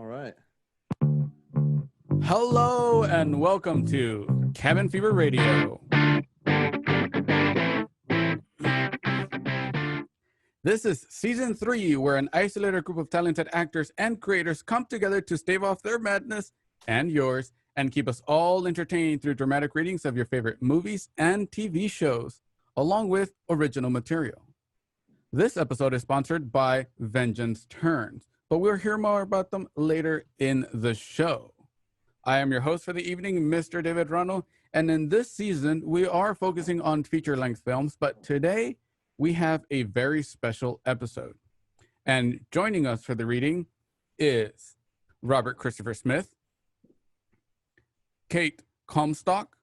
All right. Hello and welcome to Cabin Fever Radio. This is season 3, where an isolated group of talented actors and creators come together to stave off their madness and yours and keep us all entertained through dramatic readings of your favorite movies and TV shows, along with original material. This episode is sponsored by Vengeance Turns, but we'll hear more about them later in the show. I am your host for the evening, Mr. David Ronald, and in this season, we are focusing on feature-length films, but today we have a very special episode. And joining us for the reading is Robert Christopher Smith, Kate Comstock,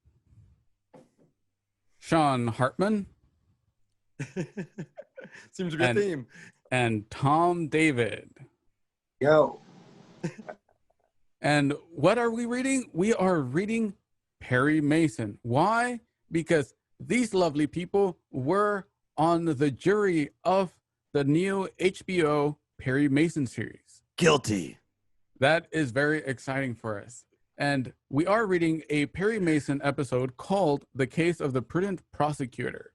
Sean Hartman. Seems a good theme. And Tom David. Yo. And what are we reading? We are reading Perry Mason. Why? Because these lovely people were on the jury of the new HBO Perry Mason series. Guilty. That is very exciting for us. And we are reading a Perry Mason episode called The Case of the Prudent Prosecutor,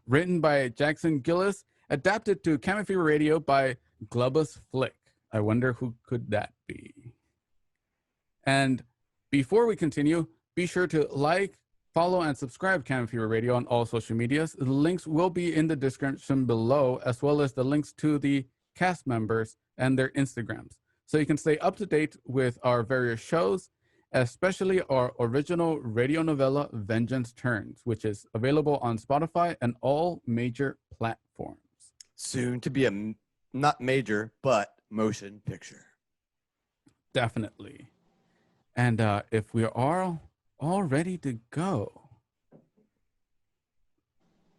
written by Jackson Gillis, adapted to Cabin Fever Radio by Globus Flick. I wonder who could that be? And before we continue, be sure to like, follow, and subscribe Cabin Fever Radio on all social medias. The links will be in the description below, as well as the links to the cast members and their Instagrams, so you can stay up to date with our various shows, especially our original radio novella, Vengeance Turns, which is available on Spotify and all major platforms. Soon to be a not major, but motion picture. Definitely. And if we are all ready to go,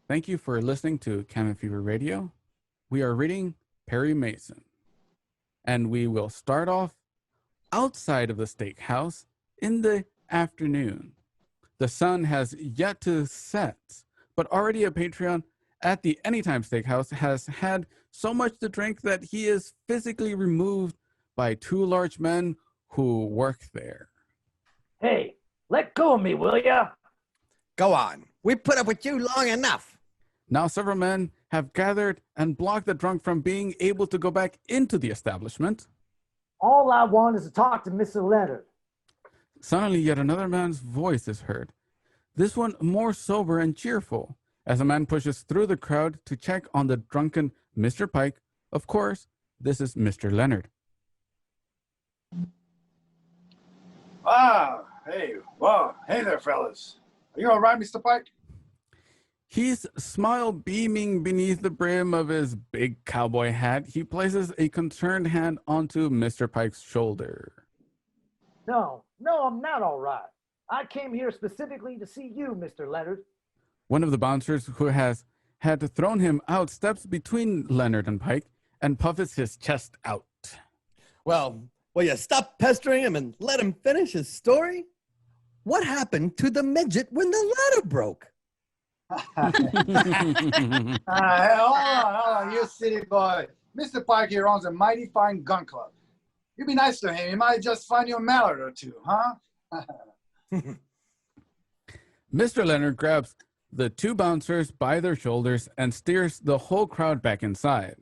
thank you for listening to Cabin Fever Radio. We are reading Perry Mason, and we will start off outside of the steakhouse in the afternoon. The sun has yet to set, but already a Patreon at the Anytime Steakhouse has had so much to drink that he is physically removed by two large men who work there. Hey, let go of me, will ya? Go on. We put up with you long enough. Now several men have gathered and blocked the drunk from being able to go back into the establishment. All I want is to talk to Mr. Leonard. Suddenly, yet another man's voice is heard, this one more sober and cheerful, as a man pushes through the crowd to check on the drunken Mr. Pike. Of course, this is Mr. Leonard. Hey there, fellas. Are you all right, Mr. Pike? His smile beaming beneath the brim of his big cowboy hat, he places a concerned hand onto Mr. Pike's shoulder. No, I'm not all right. I came here specifically to see you, Mr. Leonard. One of the bouncers who has had thrown him out steps between Leonard and Pike and puffs his chest out. Well, will you stop pestering him and let him finish his story? What happened to the midget when the ladder broke? Hey, hold on, you silly boy. Mr. Pike here owns a mighty fine gun club. You be nice to him, he might just find you a mallet or two, huh? Mr. Leonard grabs the two bouncers by their shoulders and steers the whole crowd back inside.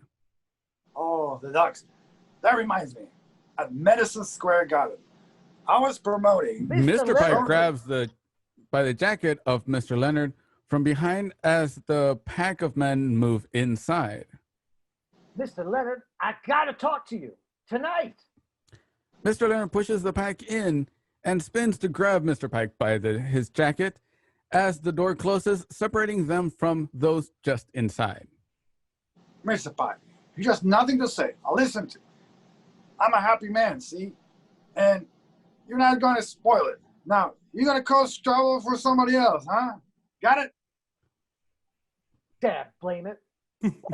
Oh, the ducks. That reminds me. At Medicine Square Garden, I was promoting. Mr. Pike grabs by the jacket of Mr. Leonard from behind as the pack of men move inside. Mr. Leonard, I gotta talk to you tonight. Mr. Leonard pushes the pack in and spins to grab Mr. Pike by his jacket as the door closes, separating them from those just inside. Mr. Pike, you just nothing to say. I'll listen to you. I'm a happy man, see? And you're not going to spoil it. Now, you're going to cause trouble for somebody else, huh? Got it? Dad, blame it.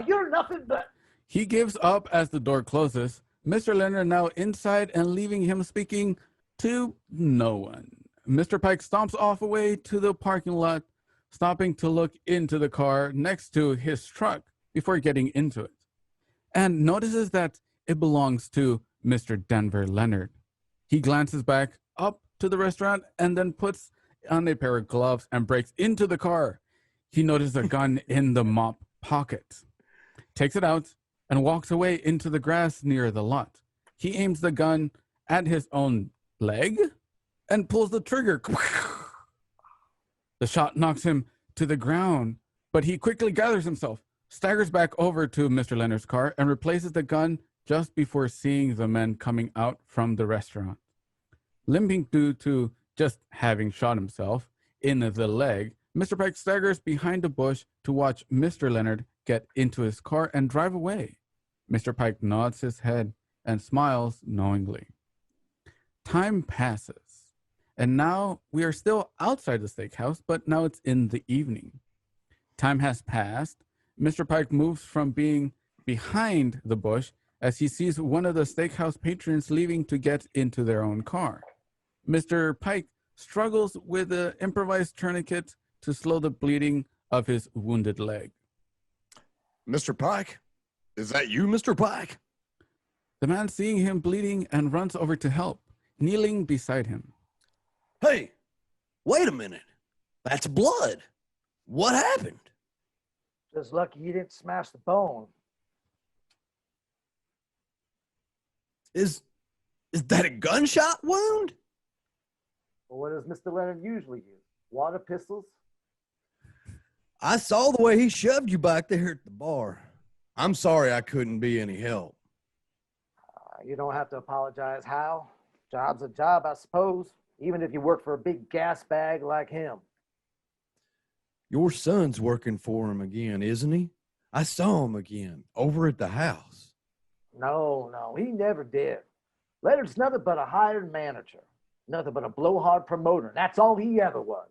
You're nothing but... He gives up as the door closes. Mr. Leonard now inside and leaving him speaking to no one. Mr. Pike stomps off away to the parking lot, stopping to look into the car next to his truck before getting into it, and notices that it belongs to Mr. Denver Leonard. He glances back up to the restaurant and then puts on a pair of gloves and breaks into the car. He notices a gun in the mop pocket, takes it out, and walks away into the grass near the lot. He aims the gun at his own leg and pulls the trigger. The shot knocks him to the ground, but he quickly gathers himself, staggers back over to Mr. Leonard's car, and replaces the gun just before seeing the men coming out from the restaurant. Limping due to just having shot himself in the leg, Mr. Pike staggers behind a bush to watch Mr. Leonard get into his car and drive away. Mr. Pike nods his head and smiles knowingly. Time passes, and now we are still outside the steakhouse, but now it's in the evening. Time has passed. Mr. Pike moves from being behind the bush as he sees one of the steakhouse patrons leaving to get into their own car. Mr. Pike struggles with an improvised tourniquet to slow the bleeding of his wounded leg. Mr. Pike? Is that you, Mr. Pike? The man seeing him bleeding and runs over to help, kneeling beside him. Hey, wait a minute. That's blood. What happened? Just lucky you didn't smash the bone. Is that a gunshot wound? Well, what does Mr. Leonard usually use? Water pistols? I saw the way he shoved you back there at the bar. I'm sorry I couldn't be any help. You don't have to apologize, Hal. Job's a job, I suppose, even if you work for a big gas bag like him. Your son's working for him again, isn't he? I saw him again over at the house. No, he never did. Leonard's nothing but a hired manager, nothing but a blowhard promoter. That's all he ever was.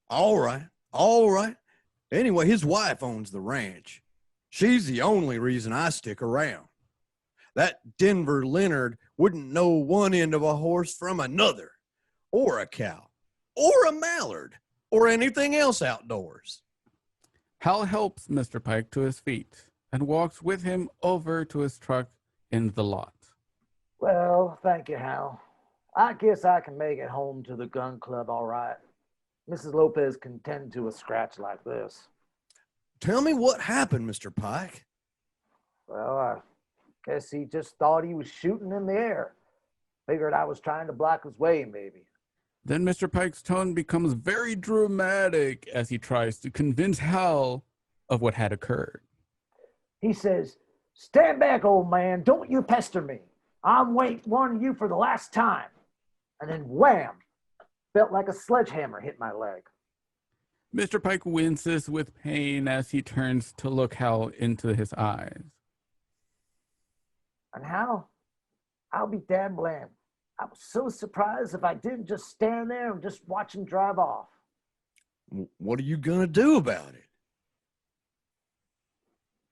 All right. Anyway, his wife owns the ranch. She's the only reason I stick around. That Denver Leonard wouldn't know one end of a horse from another, or a cow, or a mallard, or anything else outdoors. Hal helps Mr. Pike to his feet and walks with him over to his truck in the lot. Well, thank you, Hal. I guess I can make it home to the gun club all right. Mrs. Lopez can tend to a scratch like this. Tell me what happened, Mr. Pike. Well, I guess he just thought he was shooting in the air. Figured I was trying to block his way, maybe. Then Mr. Pike's tone becomes very dramatic as he tries to convince Hal of what had occurred. He says, "Stand back, old man. Don't you pester me. I'm warning you for the last time." And then wham! Felt like a sledgehammer hit my leg. Mr. Pike winces with pain as he turns to look Hal into his eyes. And Hal, I'll be damn blamed. I was so surprised if I didn't just stand there and just watch him drive off. What are you going to do about it?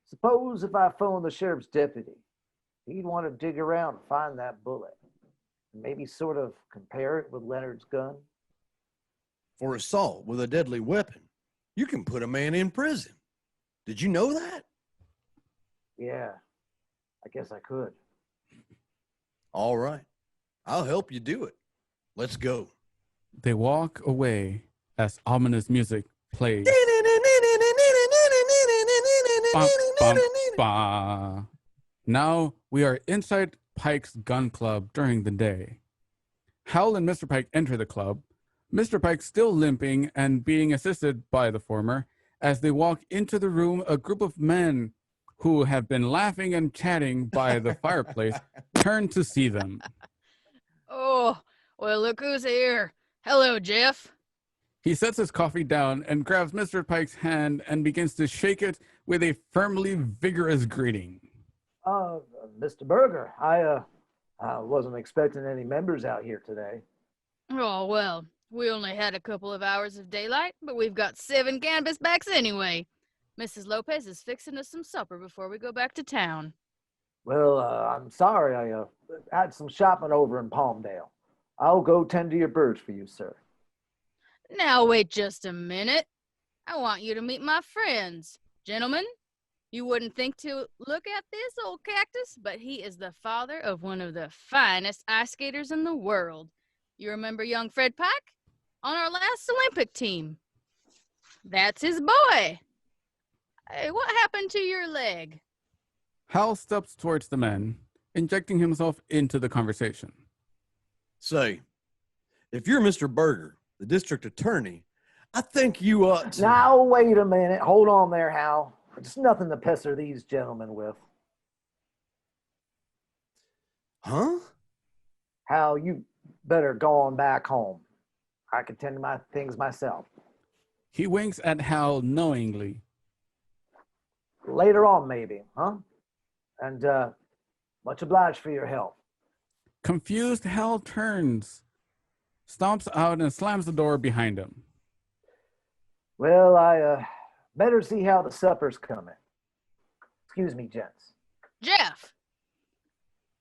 Suppose if I phoned the sheriff's deputy, he'd want to dig around and find that bullet. Maybe sort of compare it with Leonard's gun. For assault with a deadly weapon, you can put a man in prison. Did you know that? Yeah, I guess I could. All right. I'll help you do it. Let's go. They walk away as ominous music plays. Bum, bum, ba. Now we are inside Pike's gun club during the day. Hal and Mr. Pike enter the club, Mr. Pike still limping and being assisted by the former. As they walk into the room, a group of men who have been laughing and chatting by the fireplace turn to see them. Oh, well, look who's here. Hello, Jeff. He sets his coffee down and grabs Mr. Pike's hand and begins to shake it with a firmly vigorous greeting. Mr. Berger, I wasn't expecting any members out here today. Oh, well, we only had a couple of hours of daylight, but we've got 7 canvasbacks anyway. Mrs. Lopez is fixing us some supper before we go back to town. Well, I'm sorry. I had some shopping over in Palmdale. I'll go tend to your birds for you, sir. Now, wait just a minute. I want you to meet my friends. Gentlemen, You wouldn't think to look at this old cactus, but he is the father of one of the finest ice skaters in the world. You remember young Fred Pike? On our last Olympic team. That's his boy. Hey, what happened to your leg? Hal steps towards the men, injecting himself into the conversation. Say, if you're Mr. Berger, the district attorney, I think you ought to... Now, wait a minute. Hold on there, Hal. It's nothing to pester these gentlemen with. Huh? Hal, you better go on back home. I can tend to my things myself. He winks at Hal knowingly. Later on, maybe, huh? And much obliged for your help. Confused, Hal turns, stomps out, and slams the door behind him. Well, I better see how the supper's coming. Excuse me, gents. Jeff,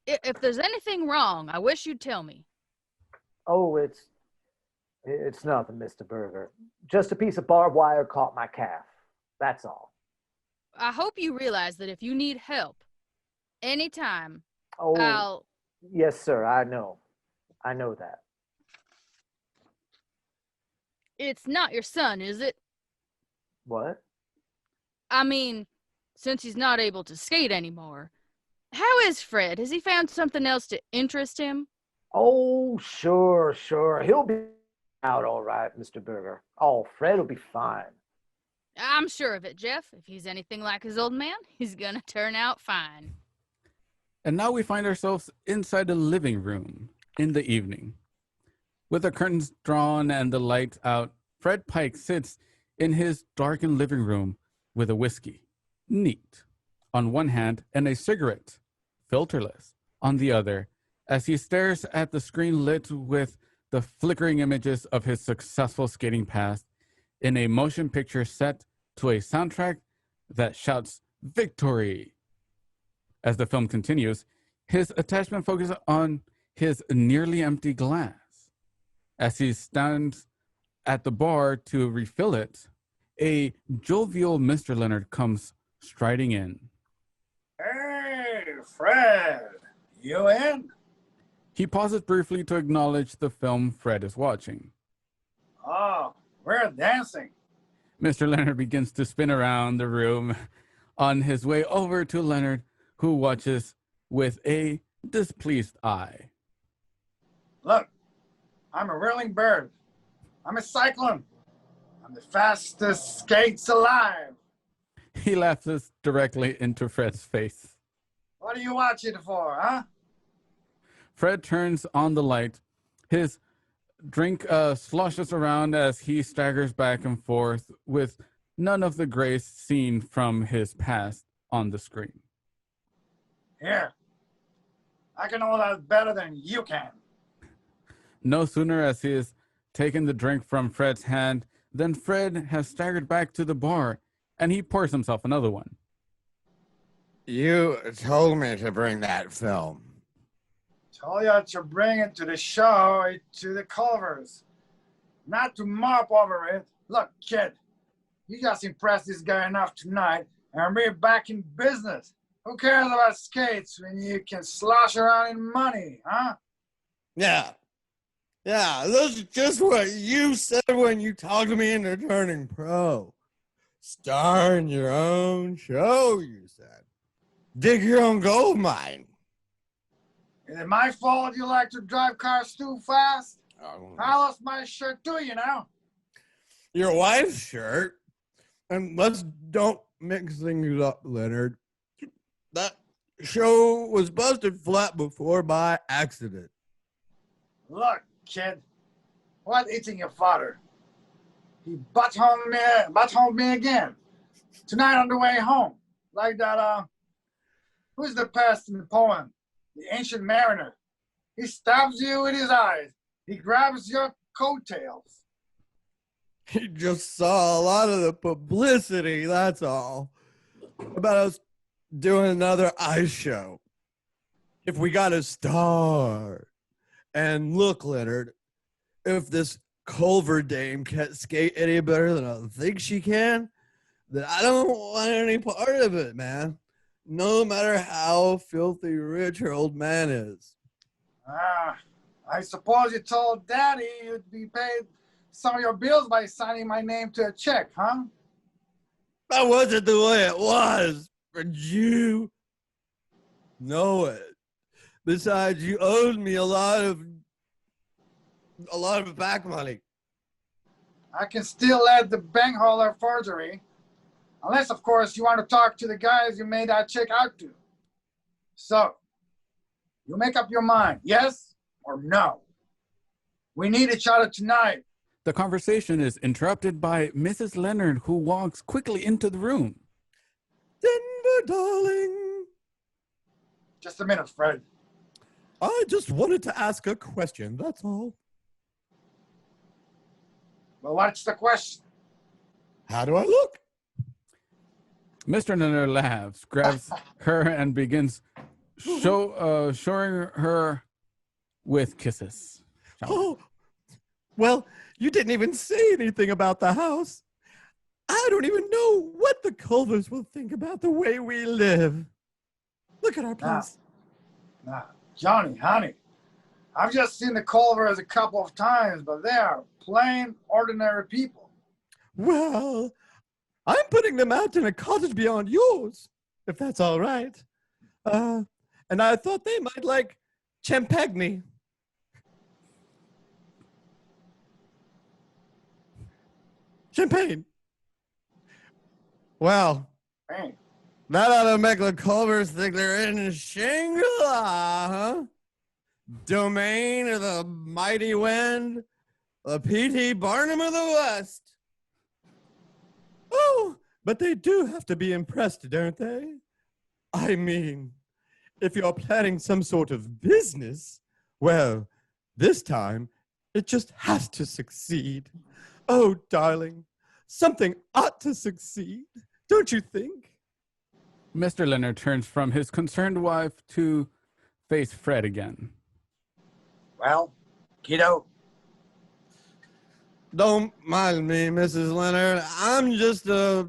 if there's anything wrong, I wish you'd tell me. Oh, it's nothing, Mr. Berger. Just a piece of barbed wire caught my calf. That's all. I hope you realize that if you need help, anytime, Oh, I'll... yes, sir, I know. I know that. It's not your son, is it? What? I mean, since he's not able to skate anymore. How is Fred? Has he found something else to interest him? Oh, sure. He'll be out all right, Mr. Berger. Oh, Fred will be fine. I'm sure of it, Jeff. If he's anything like his old man, he's gonna turn out fine. And now we find ourselves inside the living room in the evening. With the curtains drawn and the lights out, Fred Pike sits in his darkened living room with a whiskey, neat, on one hand, and a cigarette, filterless, on the other, as he stares at the screen lit with the flickering images of his successful skating past in a motion picture set to a soundtrack that shouts victory. As the film continues, his attachment focuses on his nearly empty glass. As he stands at the bar to refill it, a jovial Mr. Leonard comes striding in. Hey, Fred, you in? He pauses briefly to acknowledge the film Fred is watching. Oh, we're dancing. Mr. Leonard begins to spin around the room on his way over to Leonard, who watches with a displeased eye. Look, I'm a whirling bird. I'm a cyclone. I'm the fastest skates alive. He laughs directly into Fred's face. What are you watching for, huh? Fred turns on the light. His drink sloshes around as he staggers back and forth with none of the grace seen from his past on the screen. Here, I can hold that better than you can. No sooner has he taken the drink from Fred's hand than Fred has staggered back to the bar, and he pours himself another one. You told me to bring that film. Told you to bring it to the show, to the Culvers, not to mop over it. Look, kid, you just impressed this guy enough tonight, and we're back in business. Who cares about skates when you can slosh around in money, huh? Yeah, that's just what you said when you talked me into turning pro. Star in your own show, you said. Dig your own gold mine. Is it my fault you like to drive cars too fast? Oh. I lost my shirt too, you know. Your wife's shirt. And let's don't mix things up, Leonard. That show was busted flat before by accident. Look, kid, what eating your father? He butt-honed me again. Tonight on the way home. Like that, who's the person in the poem? The Ancient Mariner. He stabs you with his eyes. He grabs your coattails. He just saw a lot of the publicity, that's all. About us doing another ice show. If we got a star. And look, Leonard, if this Culver dame can't skate any better than I think she can, that I don't want any part of it, man. No matter how filthy rich her old man is. I suppose you told Daddy you'd be paid some of your bills by signing my name to a check, huh? That wasn't the way it was, but you know it. Besides, you owed me a lot of back money. I can still add the bank hauler forgery. Unless, of course, you want to talk to the guys you made that check out to. So, you make up your mind, yes or no? We need each other tonight. The conversation is interrupted by Mrs. Leonard, who walks quickly into the room. Denver, darling. Just a minute, Fred. I just wanted to ask a question, that's all. Well, what's the question? How do I look? Mr. Leonard laughs, grabs her, and begins showing her with kisses. Oh, well, you didn't even say anything about the house. I don't even know what the Culvers will think about the way we live. Look at our place. Nah, Johnny, honey, I've just seen the Culvers a couple of times, but they are plain, ordinary people. Well, I'm putting them out in a cottage beyond yours, if that's all right. And I thought they might like champagne. Champagne. Well, Hey, that ought to make the Culvers think they're in Shangri-La, huh? Domain of the mighty wind, the P.T. Barnum of the West. Oh, but they do have to be impressed, don't they? I mean, if you're planning some sort of business, well, this time it just has to succeed. Oh, darling, something ought to succeed, don't you think? Mr. Leonard turns from his concerned wife to face Fred again. well, kiddo, Don't mind me, Mrs. Leonard. I'm just a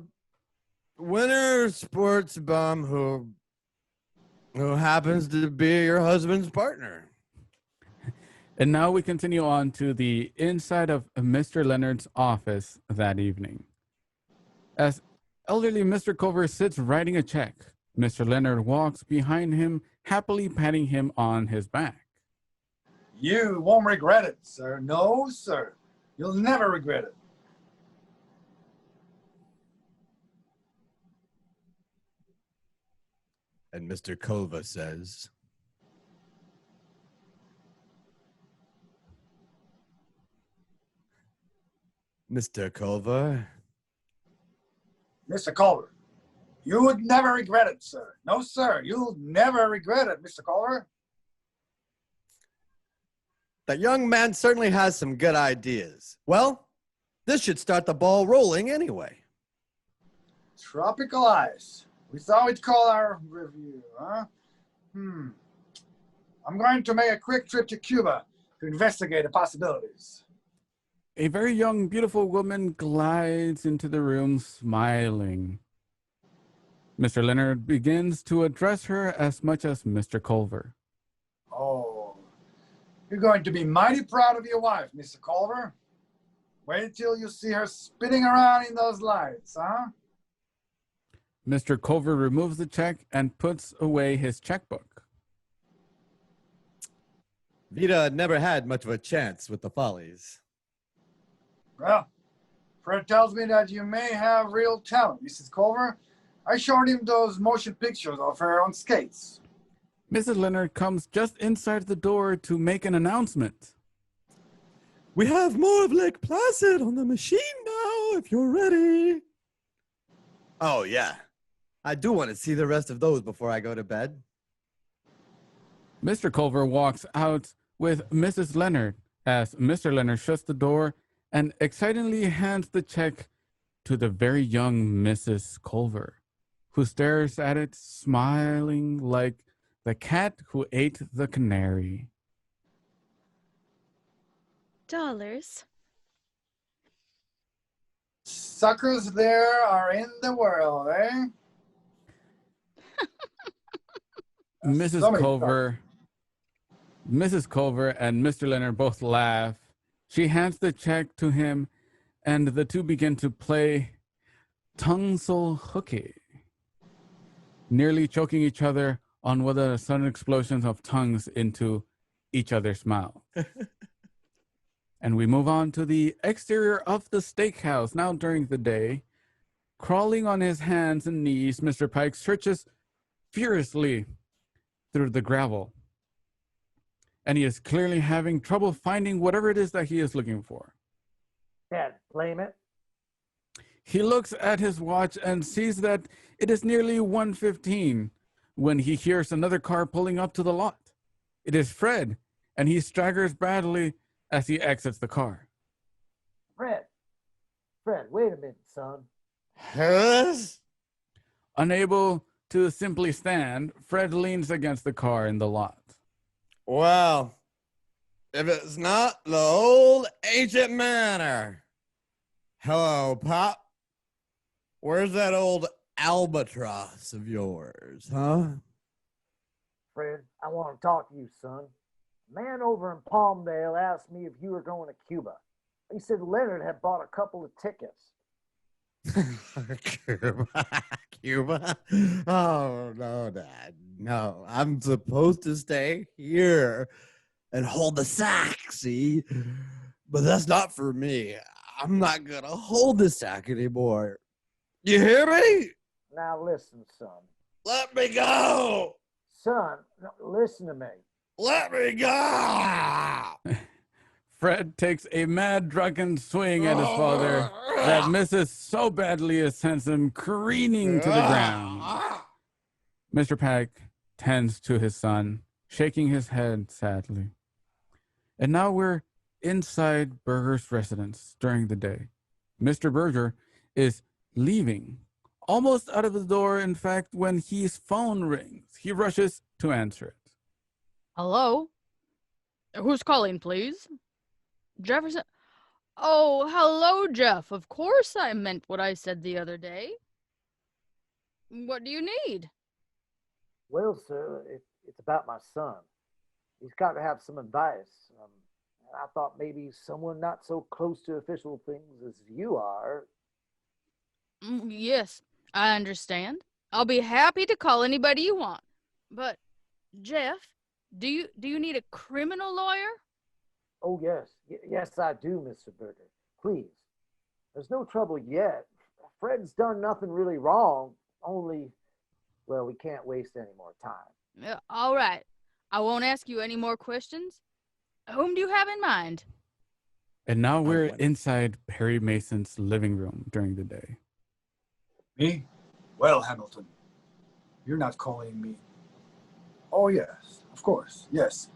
winter sports bum who happens to be your husband's partner. And now we continue on to the inside of Mr. Leonard's office that evening. As elderly Mr. Culver sits writing a check, Mr. Leonard walks behind him, happily patting him on his back. you won't regret it, sir. No, sir. You'll never regret it. And Mr. Culver says, Mr. Culver, Mr. Culver, you would never regret it, sir. No, sir. You'll never regret it, Mr. Culver. that young man certainly has some good ideas. Well, this should start the ball rolling anyway. Tropical ice. We thought we'd call our review, huh? I'm going to make a quick trip to Cuba to investigate the possibilities. A very young, beautiful woman glides into the room, smiling. Mr. Leonard begins to address her as much as Mr. Culver. Oh, you're going to be mighty proud of your wife, Mr. Culver. Wait till you see her spinning around in those lights, huh? Mr. Culver removes the check and puts away his checkbook. Vita never had much of a chance with the Follies. Well, Fred tells me that you may have real talent, Mrs. Culver. I showed him those motion pictures of her on skates. Mrs. Leonard comes just inside the door to make an announcement. We have more of Lake Placid on the machine now, if you're ready. Oh, yeah. I do want to see the rest of those before I go to bed. Mr. Culver walks out with Mrs. Leonard as Mr. Leonard shuts the door and excitedly hands the check to the very young Mrs. Culver, who stares at it, smiling like the cat who ate the canary. Dollars. suckers there are in the world, eh? Mrs. Somebody Culver and Mr. Leonard both laugh. She hands the check to him, and the two begin to play tongue-soul hooky, nearly choking each other on what are sudden explosions of tongues into each other's mouth. And we move on to the exterior of the steakhouse. Now during the day, crawling on his hands and knees, Mr. Pike searches furiously through the gravel. And he is clearly having trouble finding whatever it is that he is looking for. Can't blame it. He looks at his watch and sees that it is nearly 1:15 when he hears another car pulling up to the lot. It is Fred, and he staggers badly as he exits the car. Fred, wait a minute, son. Yes? Unable to simply stand, Fred leans against the car in the lot. Well, if it's not the old ancient manor. Hello, Pop. Where's that old albatross of yours, huh? Fred, I want to talk to you, son. A man over in Palmdale asked me if you were going to Cuba. He said Leonard had bought a couple of tickets. Cuba? Oh, no, Dad. No, I'm supposed to stay here and hold the sack, see? But that's not for me. I'm not going to hold the sack anymore. You hear me? Now listen, son. Let me go! Son, no, listen to me. Let me go! Fred takes a mad, drunken swing at his father that misses so badly it sends him careening to the ground. Mr. Pike tends to his son, shaking his head sadly. And now we're inside Berger's residence during the day. Mr. Berger is leaving, almost out of the door, in fact, when his phone rings. He rushes to answer it. Hello? Who's calling, please? Jefferson? Oh, hello, Jeff. Of course I meant what I said the other day. What do you need? Well, sir, it's about my son. He's got to have some advice. I thought maybe someone not so close to official things as you are. Yes, I understand. I'll be happy to call anybody you want. But, Jeff, do you need a criminal lawyer? Oh, yes. Yes, I do, Mr. Berger. Please. There's no trouble yet. Fred's done nothing really wrong. Only, well, we can't waste any more time. All right. I won't ask you any more questions. Whom do you have in mind? And now we're inside Perry Mason's living room during the day. Me? Well, Hamilton, you're not calling me. Oh, yes, of course, yes.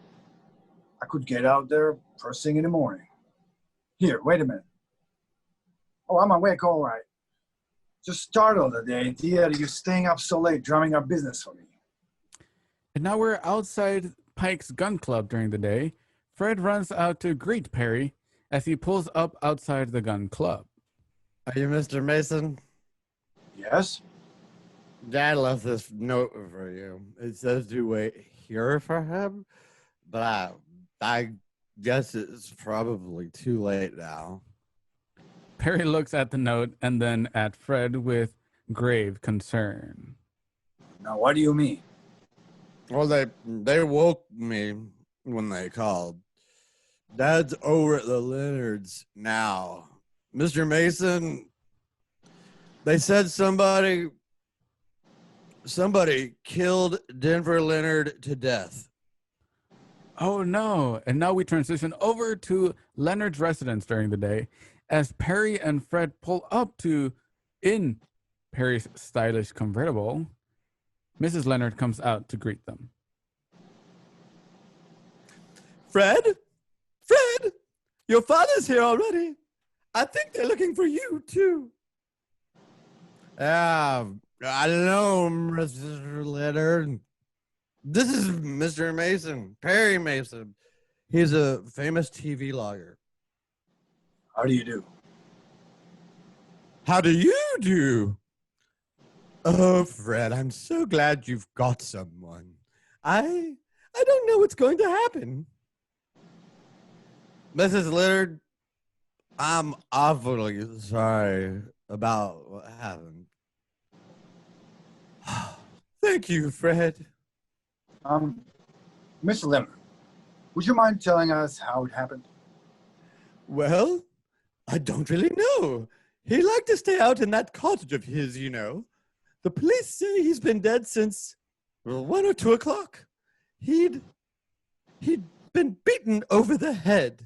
I could get out there first thing in the morning. Here, wait a minute. Oh, I'm awake, all right. Just startled at the idea that you're staying up so late drumming up business for me. And now we're outside Pike's gun club during the day. Fred runs out to greet Perry as he pulls up outside the gun club. Are you Mr. Mason? Yes? Dad left this note for you. It says to wait here for him, but I guess it's probably too late now. Perry looks at the note and then at Fred with grave concern. Now, what do you mean? Well, they woke me when they called. Dad's over at the Leonards now. Mr. Mason, they said somebody killed Denver Leonard to death. Oh no. And now we transition over to Leonard's residence during the day as Perry and Fred pull up in Perry's stylish convertible. Mrs. Leonard comes out to greet them. Fred, your father's here already. I think they're looking for you too. I don't know, Mr. Leonard. This is Mr. Mason, Perry Mason. He's a famous TV lawyer. How do you do? How do you do? Oh, Fred, I'm so glad you've got someone. I don't know what's going to happen. Mrs. Leonard, I'm awfully sorry about what happened. Thank you, Fred. Mr. Leonard, would you mind telling us how it happened? Well, I don't really know. He liked to stay out in that cottage of his, you know. The police say he's been dead since 1 or 2 o'clock. He'd been beaten over the head.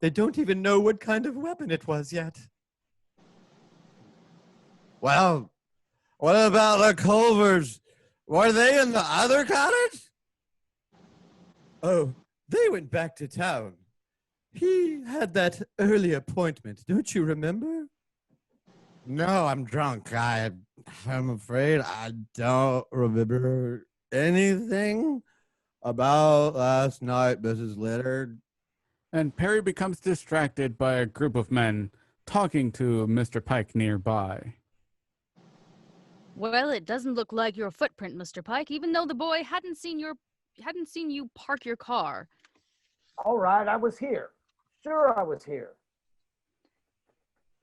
They don't even know what kind of weapon it was yet. Well, what about the Culvers? Were they in the other cottage? Oh, they went back to town. He had that early appointment, don't you remember? No, I'm drunk. I'm afraid I don't remember anything about last night, Mrs. Leonard. And Perry becomes distracted by a group of men talking to Mr. Pike nearby. Well, it doesn't look like your footprint, Mr. Pike, even though the boy hadn't seen you park your car. All right, I was here. Sure, I was here.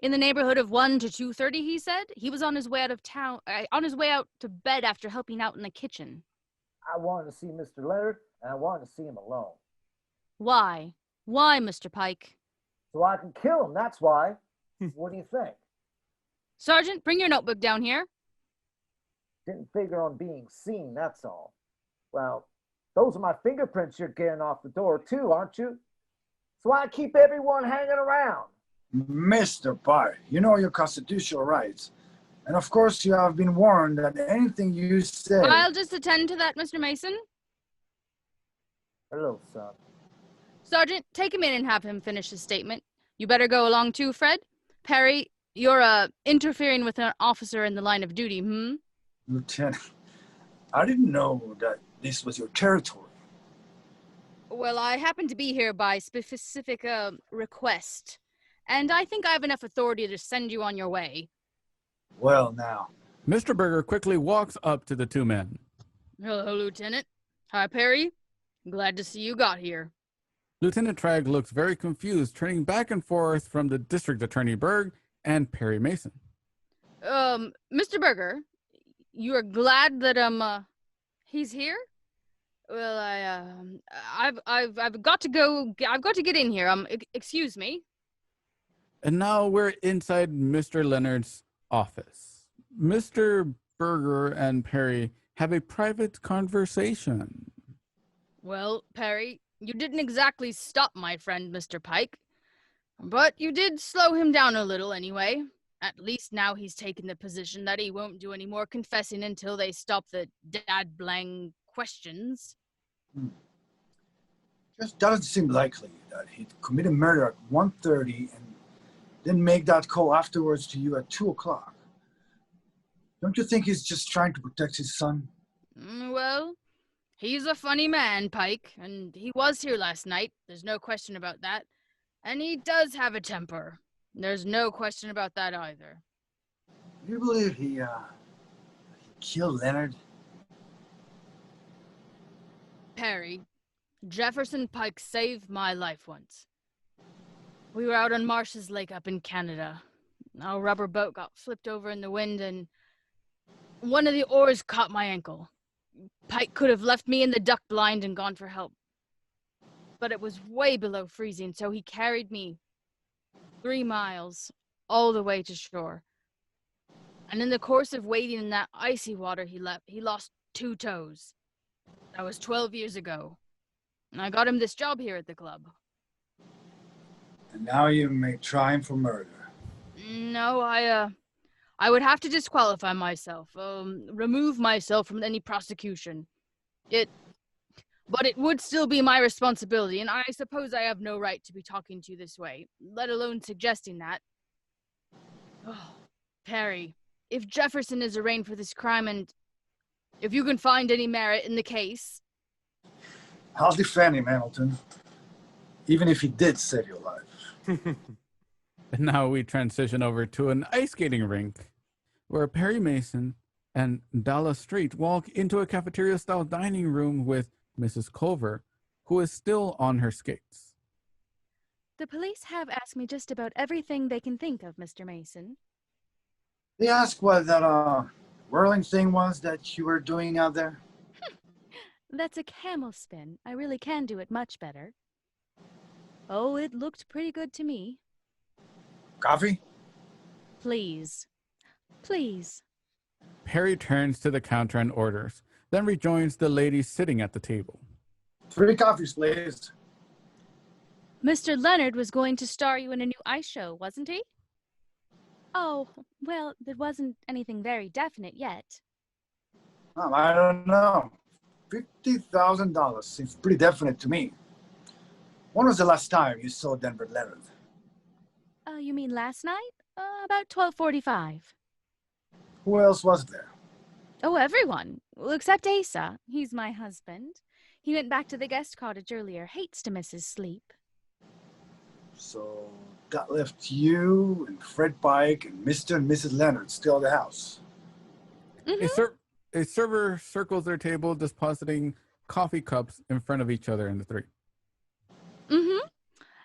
In the neighborhood of 1 to 2:30, he said. He was on his way out of town, on his way out to bed after helping out in the kitchen. I wanted to see Mr. Leonard, and I wanted to see him alone. Why? Why, Mr. Pike? So I can kill him, that's why. What do you think? Sergeant, bring your notebook down here. Didn't figure on being seen, that's all. Well, those are my fingerprints you're getting off the door too, aren't you? So I keep everyone hanging around. Mr. Pike, you know your constitutional rights. And of course you have been warned that anything you say... I'll just attend to that, Mr. Mason. Hello, son. Sergeant, take him in and have him finish his statement. You better go along too, Fred. Perry, you're interfering with an officer in the line of duty, Lieutenant, I didn't know that this was your territory. Well, I happen to be here by specific request, and I think I have enough authority to send you on your way. Well, now. Mr. Berger quickly walks up to the two men. Hello, Lieutenant. Hi, Perry. Glad to see you got here. Lieutenant Tragg looks very confused, turning back and forth from the District Attorney Berg and Perry Mason. Mr. Berger, you are glad that he's here? Well, I've got to go. I've got to get in here. Excuse me. And now we're inside Mr. Leonard's office. Mr. Berger and Perry have a private conversation. Well, Perry, you didn't exactly stop my friend, Mr. Pike, but you did slow him down a little anyway. At least now he's taken the position that he won't do any more confessing until they stop the dad-blang questions. Just doesn't seem likely that he'd commit a murder at 1:30 and then make that call afterwards to you at 2 o'clock. Don't you think he's just trying to protect his son? Well, he's a funny man, Pike, and he was here last night. There's no question about that. And he does have a temper. There's no question about that either. Do you believe he killed Leonard? Perry, Jefferson Pike saved my life once. We were out on Marsh's Lake up in Canada. Our rubber boat got flipped over in the wind and one of the oars caught my ankle. Pike could have left me in the duck blind and gone for help. But it was way below freezing, so he carried me 3 miles all the way to shore. And in the course of wading in that icy water he lost 2 toes. That was 12 years ago. And I got him this job here at the club. And now you may try him for murder. No, I would have to disqualify myself, remove myself from any prosecution. But it would still be my responsibility, and I suppose I have no right to be talking to you this way, let alone suggesting that. Oh, Perry, if Jefferson is arraigned for this crime and if you can find any merit in the case... I'll defend him, Hamilton, even if he did save your life. And now we transition over to an ice skating rink where Perry Mason and Dalla Street walk into a cafeteria-style dining room with Mrs. Culver, who is still on her skates. The police have asked me just about everything they can think of, Mr. Mason. They asked what that whirling thing was that you were doing out there. That's a camel spin. I really can do it much better. Oh, it looked pretty good to me. Coffee? Please. Please. Perry turns to the counter and orders, then rejoins the ladies sitting at the table. 3 coffees, please. Mr. Leonard was going to star you in a new ice show, wasn't he? Oh, well, there wasn't anything very definite yet. I don't know. $50,000 seems pretty definite to me. When was the last time you saw Denver Leonard? You mean last night? About 12:45. Who else was there? Oh, everyone. Well, except Asa. He's my husband. He went back to the guest cottage earlier. Hates to miss his sleep. So that left you and Fred Pike and Mr. and Mrs. Leonard still at the house. Mm-hmm. A server circles their table, depositing coffee cups in front of each other in the 3. Mm-hmm.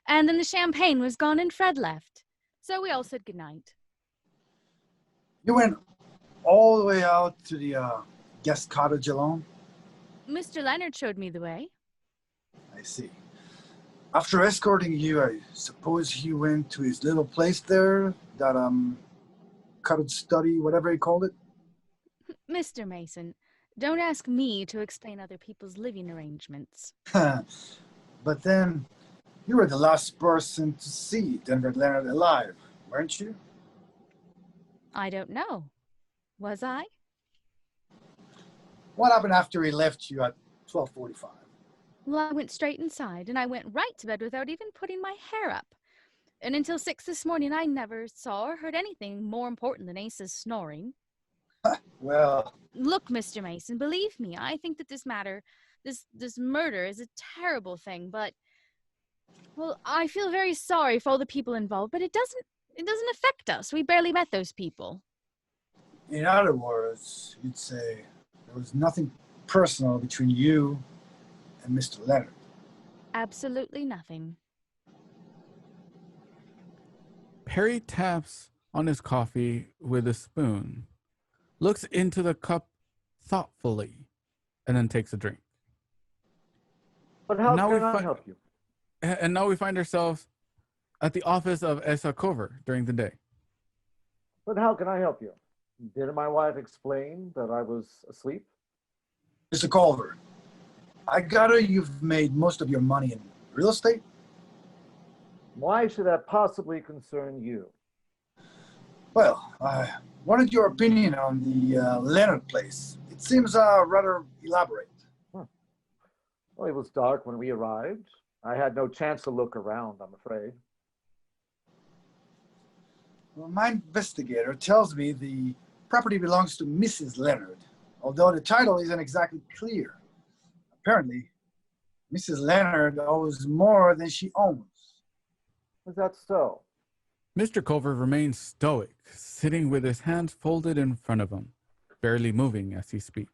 And then the champagne was gone and Fred left. So we all said goodnight. You went all the way out to the guest cottage alone? Mr. Leonard showed me the way. I see. After escorting you, I suppose he went to his little place there, that cottage study, whatever he called it? Mr. Mason, don't ask me to explain other people's living arrangements. But then, you were the last person to see Denver Leonard alive, weren't you? I don't know. Was I? What happened after he left you at 12:45? Well, I went straight inside, and I went right to bed without even putting my hair up. And until 6 this morning, I never saw or heard anything more important than Ace's snoring. Well, Look, Mr. Mason, believe me, I think that this matter, this murder is a terrible thing, but, well, I feel very sorry for all the people involved, but it doesn't affect us. We barely met those people. in other words, you'd say there was nothing personal between you and Mr. Leonard. Absolutely nothing. Perry taps on his coffee with a spoon, looks into the cup thoughtfully, and then takes a drink. But how Now can we I fi- help you? And now we find ourselves at the office of Asa Culver during the day. But how can I help you? Didn't my wife explain that I was asleep? Mr. Culver, I gather you've made most of your money in real estate? Why should that possibly concern you? Well, I wanted your opinion on the Leonard place. It seems rather elaborate. Well, it was dark when we arrived. I had no chance to look around, I'm afraid. Well, my investigator tells me the property belongs to Mrs. Leonard, although the title isn't exactly clear. Apparently, Mrs. Leonard owes more than she owns. Is that so? Mr. Culver remains stoic, sitting with his hands folded in front of him, barely moving as he speaks.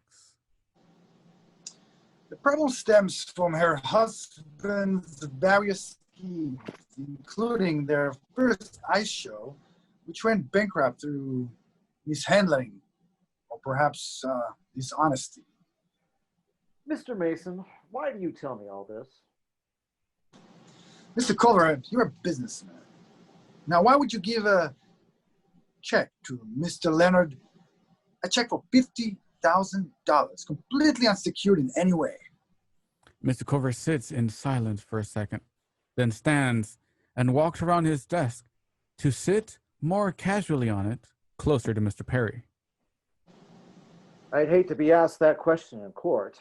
The problem stems from her husband's various schemes, including their first ice show, which went bankrupt through mishandling or perhaps dishonesty. Mr. Mason, why do you tell me all this? Mr. Culver, you're a businessman. Now, why would you give a check to Mr. Leonard, a check for $50,000, completely unsecured in any way? Mr. Culver sits in silence for a second, then stands and walks around his desk to sit more casually on it, closer to Mr. Perry. I'd hate to be asked that question in court.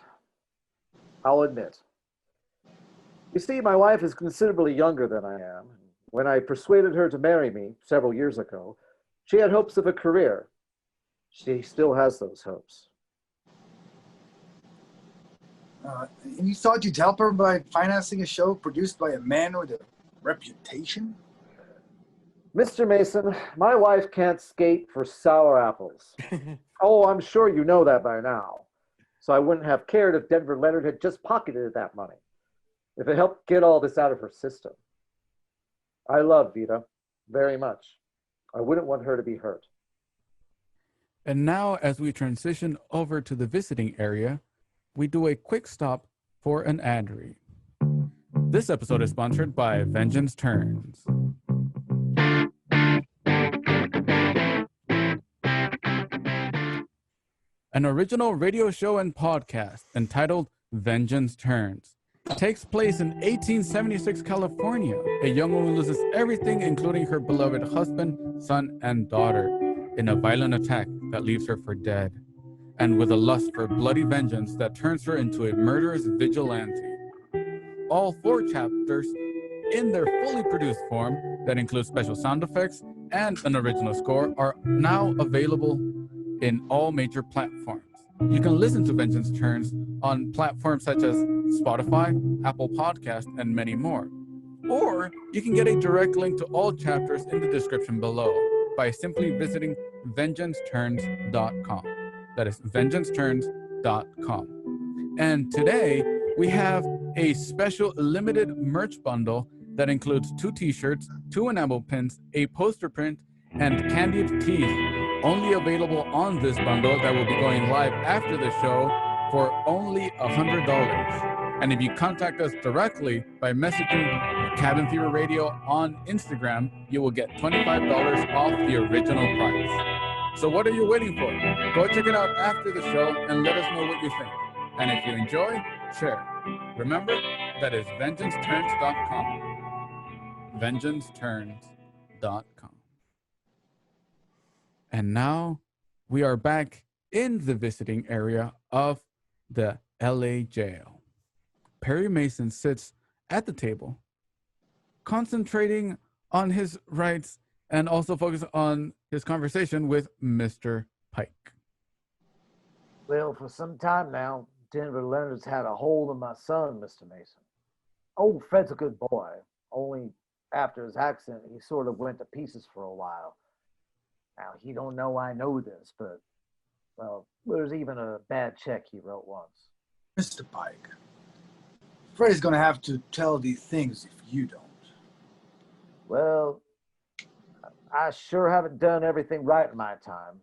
I'll admit. You see, my wife is considerably younger than I am. When I persuaded her to marry me several years ago, she had hopes of a career. She still has those hopes. And you thought you'd help her by financing a show produced by a man with a reputation? Mr. Mason, my wife can't skate for sour apples. Oh, I'm sure you know that by now. So I wouldn't have cared if Denver Leonard had just pocketed that money, if it helped get all this out of her system. I love Vita very much. I wouldn't want her to be hurt. And now, as we transition over to the visiting area, we do a quick stop for an ad read. This episode is sponsored by Vengeance Turns. An original radio show and podcast entitled Vengeance Turns takes place in 1876 California. A young woman loses everything, including her beloved husband, son, and daughter, in a violent attack that leaves her for dead, and with a lust for bloody vengeance that turns her into a murderous vigilante. All 4 chapters, in their fully produced form that includes special sound effects and an original score, are now available in all major platforms. You can listen to Vengeance Turns on platforms such as Spotify, Apple Podcasts, and many more. Or you can get a direct link to all chapters in the description below by simply visiting vengeanceturns.com. That is vengeanceturns.com. And today we have a special limited merch bundle that includes 2 t-shirts, 2 enamel pins, a poster print, and candied teas, only available on this bundle that will be going live after the show for only $100. And if you contact us directly by messaging Cabin Fever Radio on Instagram, you will get $25 off the original price. So what are you waiting for? Go check it out after the show and let us know what you think. And if you enjoy, share. Remember, that is vengeanceturns.com. vengeanceturns.com. And now we are back in the visiting area of the LA jail. Perry Mason sits at the table, concentrating on his rights and also focus on his conversation with Mr. Pike. Well, for some time now, Denver Leonard's had a hold of my son, Mr. Mason. Oh, Fred's a good boy. Only after his accident, he sort of went to pieces for a while. Now, he don't know I know this, but, well, there's even a bad check he wrote once. Mr. Pike, Freddy's gonna have to tell these things if you don't. Well, I sure haven't done everything right in my time.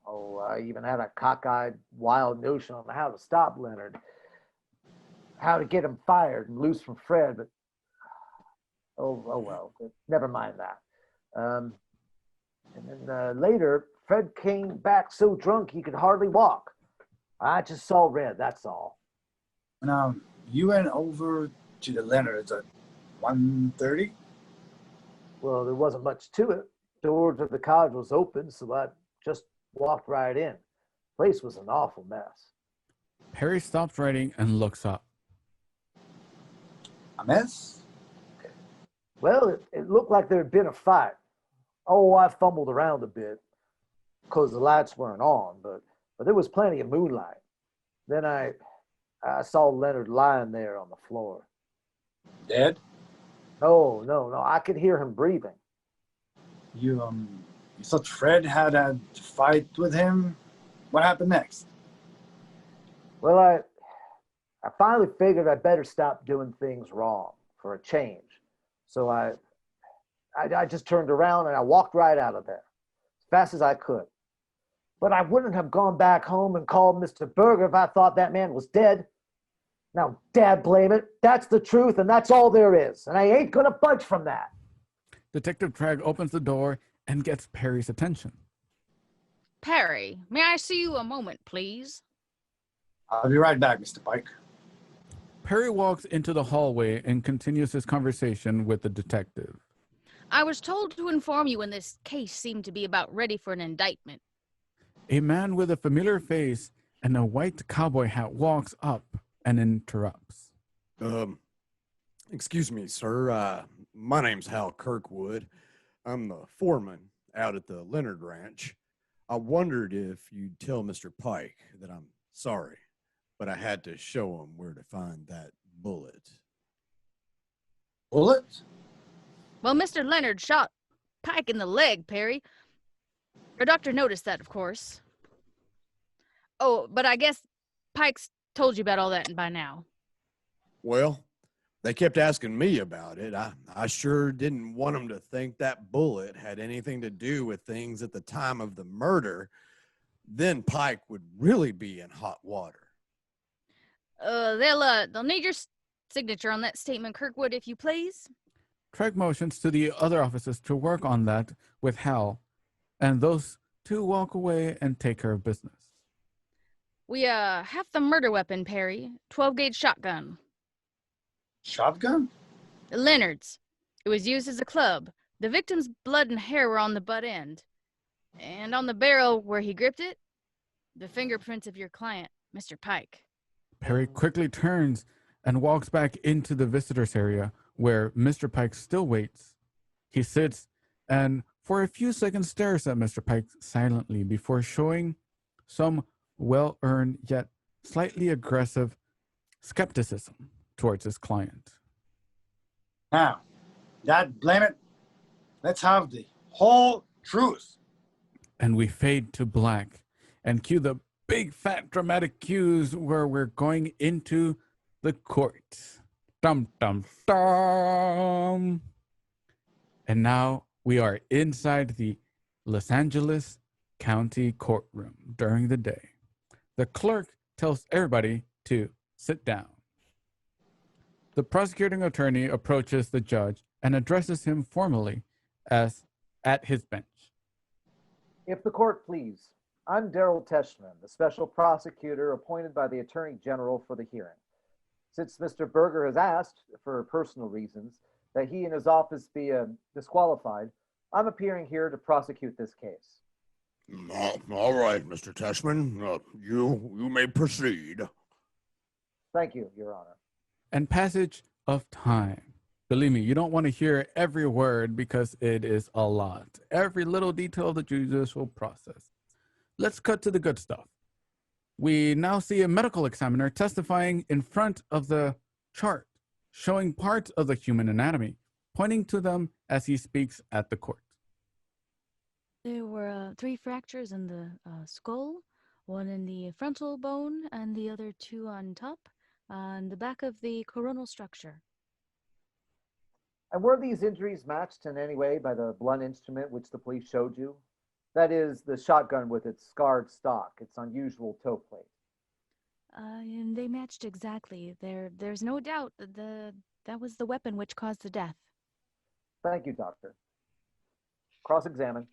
Oh, I even had a cockeyed, wild notion on how to stop Leonard, how to get him fired and loose from Fred, but, oh well, never mind that. And then later, Fred came back so drunk he could hardly walk. I just saw red, that's all. Now, you went over to the Leonards at 1:30? Well, there wasn't much to it. Door to the cottage was open, so I just walked right in. Place was an awful mess. Perry stops writing and looks up. A mess? Well, it looked like there had been a fight. Oh, I fumbled around a bit because the lights weren't on, but there was plenty of moonlight. Then I saw Leonard lying there on the floor. Dead? No, I could hear him breathing. You thought Fred had a fight with him? What happened next? Well, I finally figured I'd better stop doing things wrong for a change. So I just turned around and I walked right out of there as fast as I could. But I wouldn't have gone back home and called Mr. Berger if I thought that man was dead. Now, dad blame it. That's the truth, and that's all there is. And I ain't gonna budge from that. Detective Craig opens the door and gets Perry's attention. Perry, may I see you a moment, please? I'll be right back, Mr. Pike. Perry walks into the hallway and continues his conversation with the detective. I was told to inform you when this case seemed to be about ready for an indictment. A man with a familiar face and a white cowboy hat walks up and interrupts. Excuse me, sir. My name's Hal Kirkwood. I'm the foreman out at the Leonard Ranch. I wondered if you'd tell Mr. Pike that I'm sorry, but I had to show him where to find that bullet. Bullet? Well, Mr. Leonard shot Pike in the leg, Perry. Your doctor noticed that, of course. Oh, but I guess Pike's told you about all that by now. Well, they kept asking me about it. I sure didn't want them to think that bullet had anything to do with things at the time of the murder. Then Pike would really be in hot water. They'll need your signature on that statement, Kirkwood, if you please. Craig motions to the other officers to work on that with Hal, and those two walk away and take care of business. We have the murder weapon, Perry. 12-gauge shotgun. Shotgun? Leonard's. It was used as a club. The victim's blood and hair were on the butt end. And on the barrel where he gripped it, the fingerprints of your client, Mr. Pike. Perry quickly turns and walks back into the visitors area where Mr. Pike still waits. He sits and for a few seconds stares at Mr. Pike silently before showing some well-earned yet slightly aggressive skepticism towards his client. Now, Dad, blame it. Let's have the whole truth. And we fade to black and cue the big fat dramatic cues where we're going into the court. Dum dum dum. And now we are inside the Los Angeles County courtroom during the day. The clerk tells everybody to sit down. The prosecuting attorney approaches the judge and addresses him formally as at his bench. If the court please, I'm Darrell Teschman, the special prosecutor appointed by the Attorney General for the hearing. Since Mr. Berger has asked, for personal reasons, that he and his office be disqualified, I'm appearing here to prosecute this case. All right, Mr. Teschman, you may proceed. Thank you, Your Honor. And passage of time. Believe me, you don't want to hear every word because it is a lot. Every little detail of the judicial process. Let's cut to the good stuff. We now see a medical examiner testifying in front of the chart, showing parts of the human anatomy, pointing to them as he speaks at the court. There were 3 fractures in the skull, one in the frontal bone, and the other 2 on top, on the back of the coronal structure. And were these injuries matched in any way by the blunt instrument which the police showed you? That is, the shotgun with its scarred stock, its unusual toe plate. And they matched exactly. There's no doubt that was the weapon which caused the death. Thank you, Doctor. Cross-examine.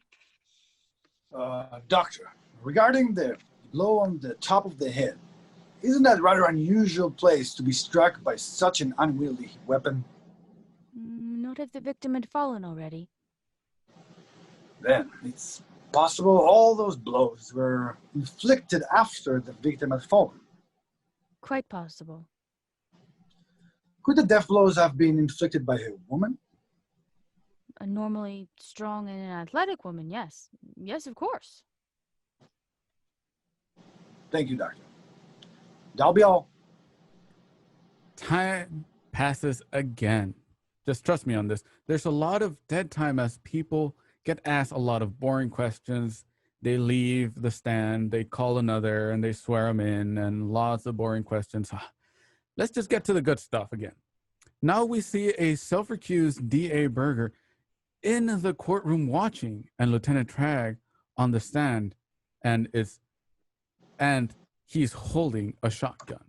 Doctor, regarding the blow on the top of the head, isn't that a rather unusual place to be struck by such an unwieldy weapon? Not if the victim had fallen already. Then it's possible all those blows were inflicted after the victim had fallen. Quite possible. Could the death blows have been inflicted by a woman? A normally strong and athletic woman, yes. Yes, of course. Thank you, Doctor. That'll be all. Time passes again. Just trust me on this. There's a lot of dead time as people get asked a lot of boring questions. They leave the stand, they call another, and they swear them in, and lots of boring questions. Let's just get to the good stuff again. Now we see a self-accused D.A. Berger in the courtroom watching, and Lieutenant Tragg on the stand, and he's holding a shotgun.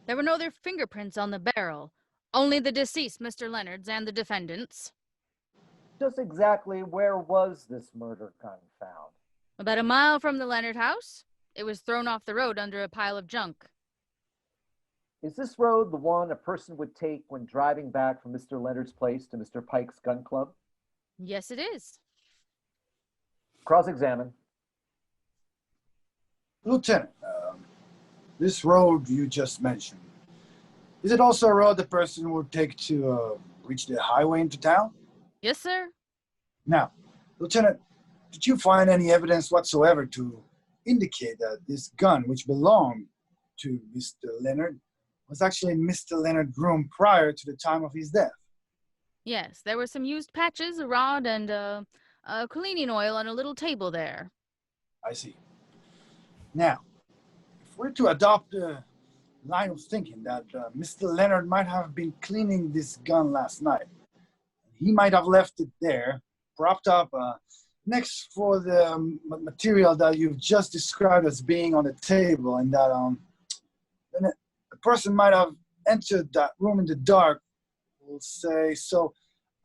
There were no other fingerprints on the barrel. Only the deceased, Mr. Leonard's, and the defendant's. Just exactly where was this murder gun found? About a mile from the Leonard house. It was thrown off the road under a pile of junk. Is this road the one a person would take when driving back from Mr. Leonard's place to Mr. Pike's gun club? Yes, it is. Cross-examine. Lieutenant, this road you just mentioned, is it also a road the person would take to reach the highway into town? Yes, sir. Now, Lieutenant, did you find any evidence whatsoever to indicate that this gun, which belonged to Mr. Leonard, was actually in Mr. Leonard's room prior to the time of his death? Yes, there were some used patches, a rod, and cleaning oil on a little table there. I see. Now, if we're to adopt the line of thinking that Mr. Leonard might have been cleaning this gun last night, he might have left it there, propped up next for the material that you've just described as being on the table, and that then a person might have entered that room in the dark, we'll say. So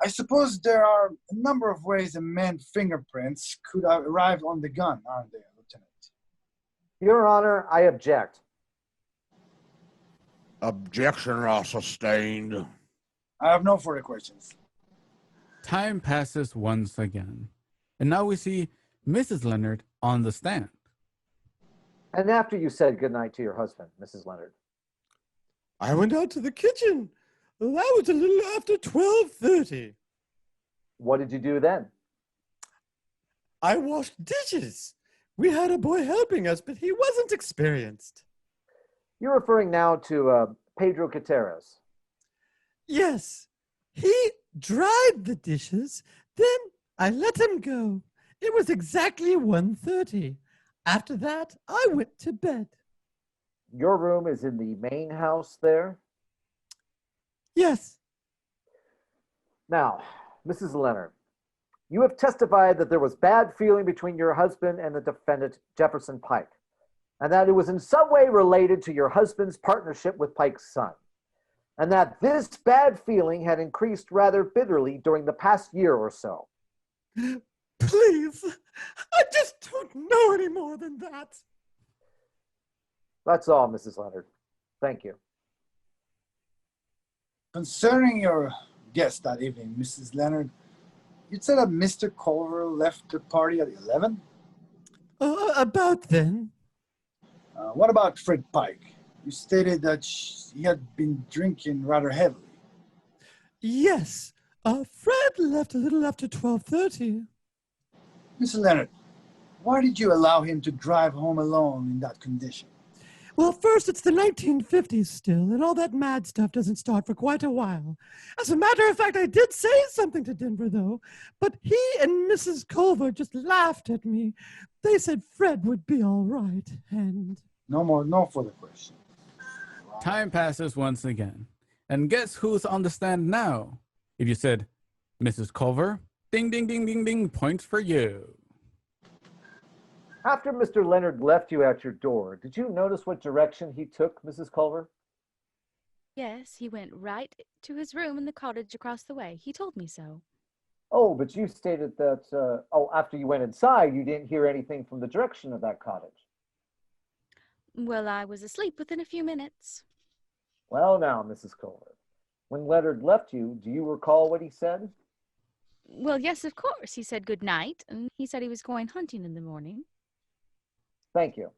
I suppose there are a number of ways a man's fingerprints could have arrived on the gun, aren't there, Lieutenant? Your Honor, I object. Objection are sustained. I have no further questions. Time passes once again, and now we see Mrs. Leonard on the stand. And after you said goodnight to your husband, Mrs. Leonard. I went out to the kitchen. That was a little after 12:30. What did you do then? I washed dishes. We had a boy helping us, but he wasn't experienced. You're referring now to Pedro Gutierrez. Yes, he dried the dishes, then I let him go. It was exactly 1:30. After that, I went to bed. Your room is in the main house there? Yes. Now, Mrs. Leonard, you have testified that there was bad feeling between your husband and the defendant, Jefferson Pike, and that it was in some way related to your husband's partnership with Pike's son, and that this bad feeling had increased rather bitterly during the past year or so. Please, I just don't know any more than that. That's all, Mrs. Leonard. Thank you. Concerning your guest that evening, Mrs. Leonard, you said that Mr. Culver left the party at 11? About then. What about Fred Pike? You stated that he had been drinking rather heavily. Yes, Fred left a little after 12:30. Mr. Leonard, why did you allow him to drive home alone in that condition? Well, first, it's the 1950s still, and all that mad stuff doesn't start for quite a while. As a matter of fact, I did say something to Denver, though, but he and Mrs. Culver just laughed at me. They said Fred would be all right, and... No further questions. Time passes once again. And guess who's on the stand now? If you said, Mrs. Culver, ding, ding, ding, ding, ding, points for you. After Mr. Leonard left you at your door, did you notice what direction he took, Mrs. Culver? Yes, he went right to his room in the cottage across the way. He told me so. Oh, but you stated that, after you went inside, you didn't hear anything from the direction of that cottage. Well, I was asleep within a few minutes. Well, now, Mrs. Culver, when Leonard left you, do you recall what he said? Well, yes, of course. He said good night, and he said he was going hunting in the morning. Thank you.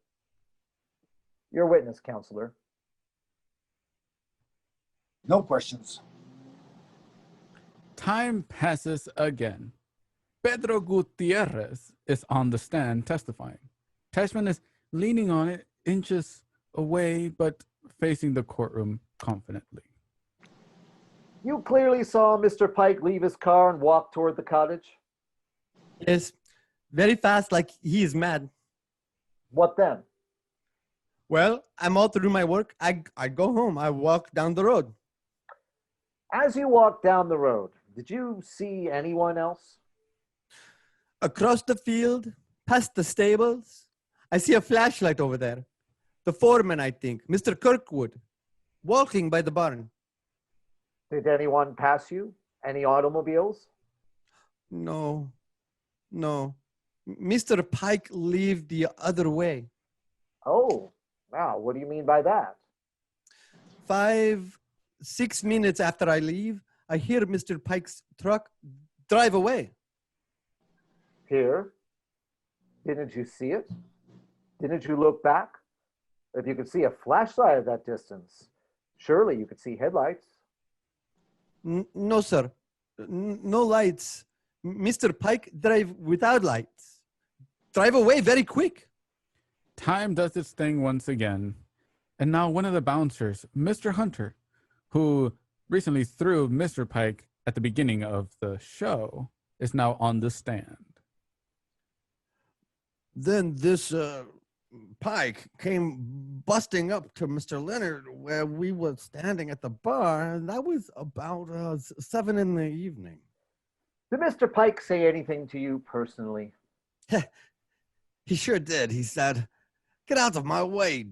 Your witness, counselor. No questions. Time passes again. Pedro Gutierrez is on the stand testifying. Tashman is leaning on it, inches away, but facing the courtroom confidently. You clearly saw Mr. Pike leave his car and walk toward the cottage? Yes, very fast, like he is mad. What then? Well, I'm all through my work. I go home. I walk down the road. As you walked down the road, did you see anyone else? Across the field, past the stables, I see a flashlight over there. The foreman, I think, Mr. Kirkwood, walking by the barn. Did anyone pass you? Any automobiles? No. Mr. Pike lived the other way. Oh, wow. What do you mean by that? 5-6 minutes after I leave, I hear Mr. Pike's truck drive away. Here? Didn't you see it? Didn't you look back? If you could see a flashlight at that distance, surely you could see headlights. No, sir. No lights. Mr. Pike drive without lights. Drive away very quick. Time does its thing once again. And now one of the bouncers, Mr. Hunter, who recently threw Mr. Pike at the beginning of the show is now on the stand. Then this Pike came busting up to Mr. Leonard where we were standing at the bar, and that was about 7 in the evening. Did Mr. Pike say anything to you personally? He sure did. He said, "Get out of my way.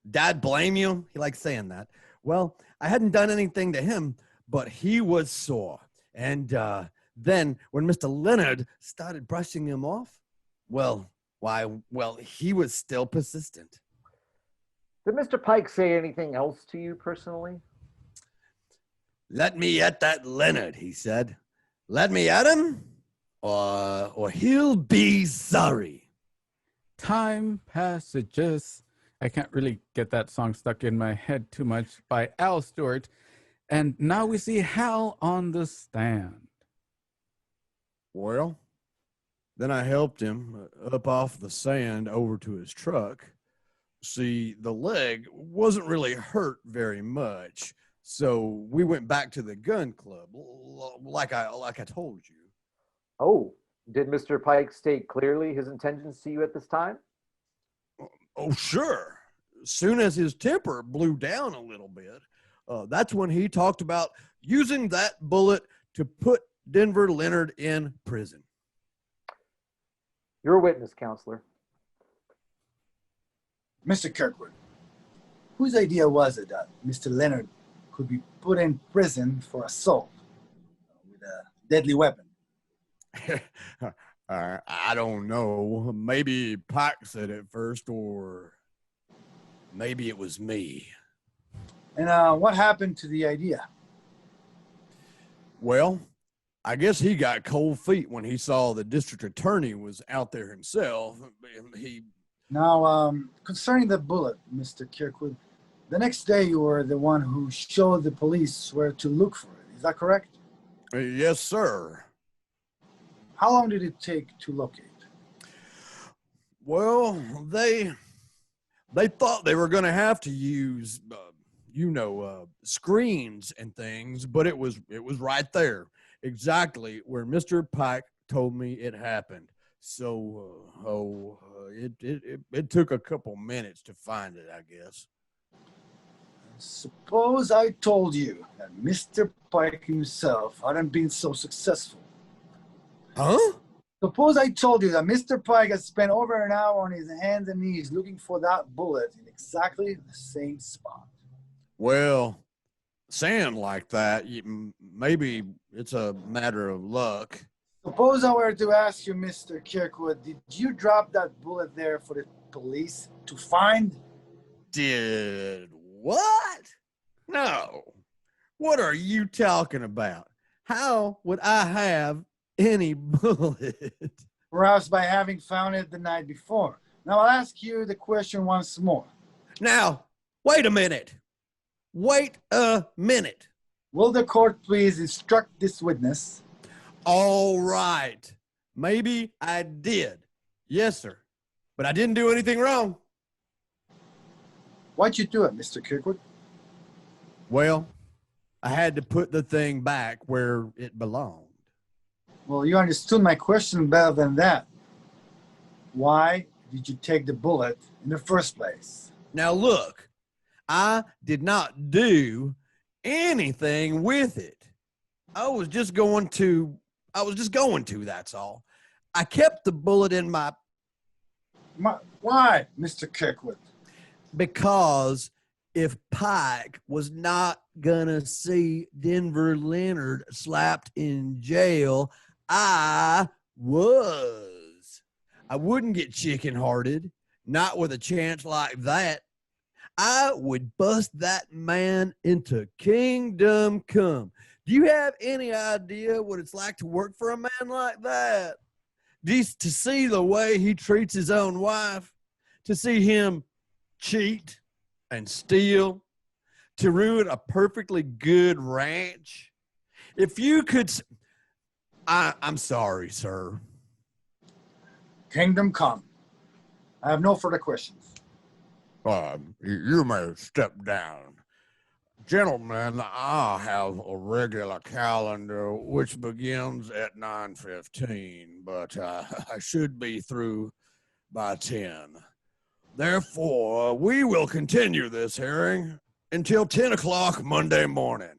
Dad blame you?" He likes saying that. Well, I hadn't done anything to him, but he was sore. And then when Mr. Leonard started brushing him off, well, he was still persistent. Did Mr. Pike say anything else to you personally? "Let me at that Leonard," he said. "Let me at him, or he'll be sorry." Time Passages. I can't really get that song stuck in my head too much, by Al Stewart. And now we see Hal on the stand. Well, then I helped him up off the sand over to his truck. See, the leg wasn't really hurt very much, so we went back to the gun club, like I told you. Oh, did Mr. Pike state clearly his intentions to you at this time? Oh, sure. Soon as his temper blew down a little bit, that's when he talked about using that bullet to put Denver Leonard in prison. You're a witness, counselor. Mr. Kirkwood, whose idea was it that Mr. Leonard could be put in prison for assault with a deadly weapon? I don't know. Maybe Pike said it first, or maybe it was me. And what happened to the idea? Well, I guess he got cold feet when he saw the district attorney was out there himself. Now, concerning the bullet, Mr. Kirkwood, the next day you were the one who showed the police where to look for it. Is that correct? Yes, sir. How long did it take to locate? Well, they thought they were going to have to use, screens and things, but it was right there, exactly where Mr. Pike told me it happened. So, it took a couple minutes to find it, I guess. Suppose I told you that Mr. Pike himself hadn't been so successful. Huh? Suppose I told you that Mr. Pike has spent over an hour on his hands and knees looking for that bullet in exactly the same spot. Well, saying like that, maybe it's a matter of luck. Suppose I were to ask you, Mr. Kirkwood, did you drop that bullet there for the police to find? Did what? No. What are you talking about? How would I have any bullet? Perhaps by having found it the night before. Now I'll ask you the question once more. Now, wait a minute. Wait a minute. Will the court please instruct this witness? All right. Maybe I did. Yes, sir. But I didn't do anything wrong. Why'd you do it, Mr. Kirkwood? Well, I had to put the thing back where it belonged. Well, you understood my question better than that. Why did you take the bullet in the first place? Now, look, I did not do anything with it. I was just going to, that's all. I kept the bullet in my... Why, Mr. Kirkwood? Because if Pike was not gonna see Denver Leonard slapped in jail, I was. I wouldn't get chicken-hearted, not with a chance like that. I would bust that man into kingdom come. Do you have any idea what it's like to work for a man like that? Just to see the way he treats his own wife, to see him cheat and steal, to ruin a perfectly good ranch. If you could, I'm sorry, sir. Kingdom come. I have no further questions. You may step down. Gentlemen, I have a regular calendar which begins at 9:15, but I should be through by 10. Therefore, we will continue this hearing until 10 o'clock Monday morning.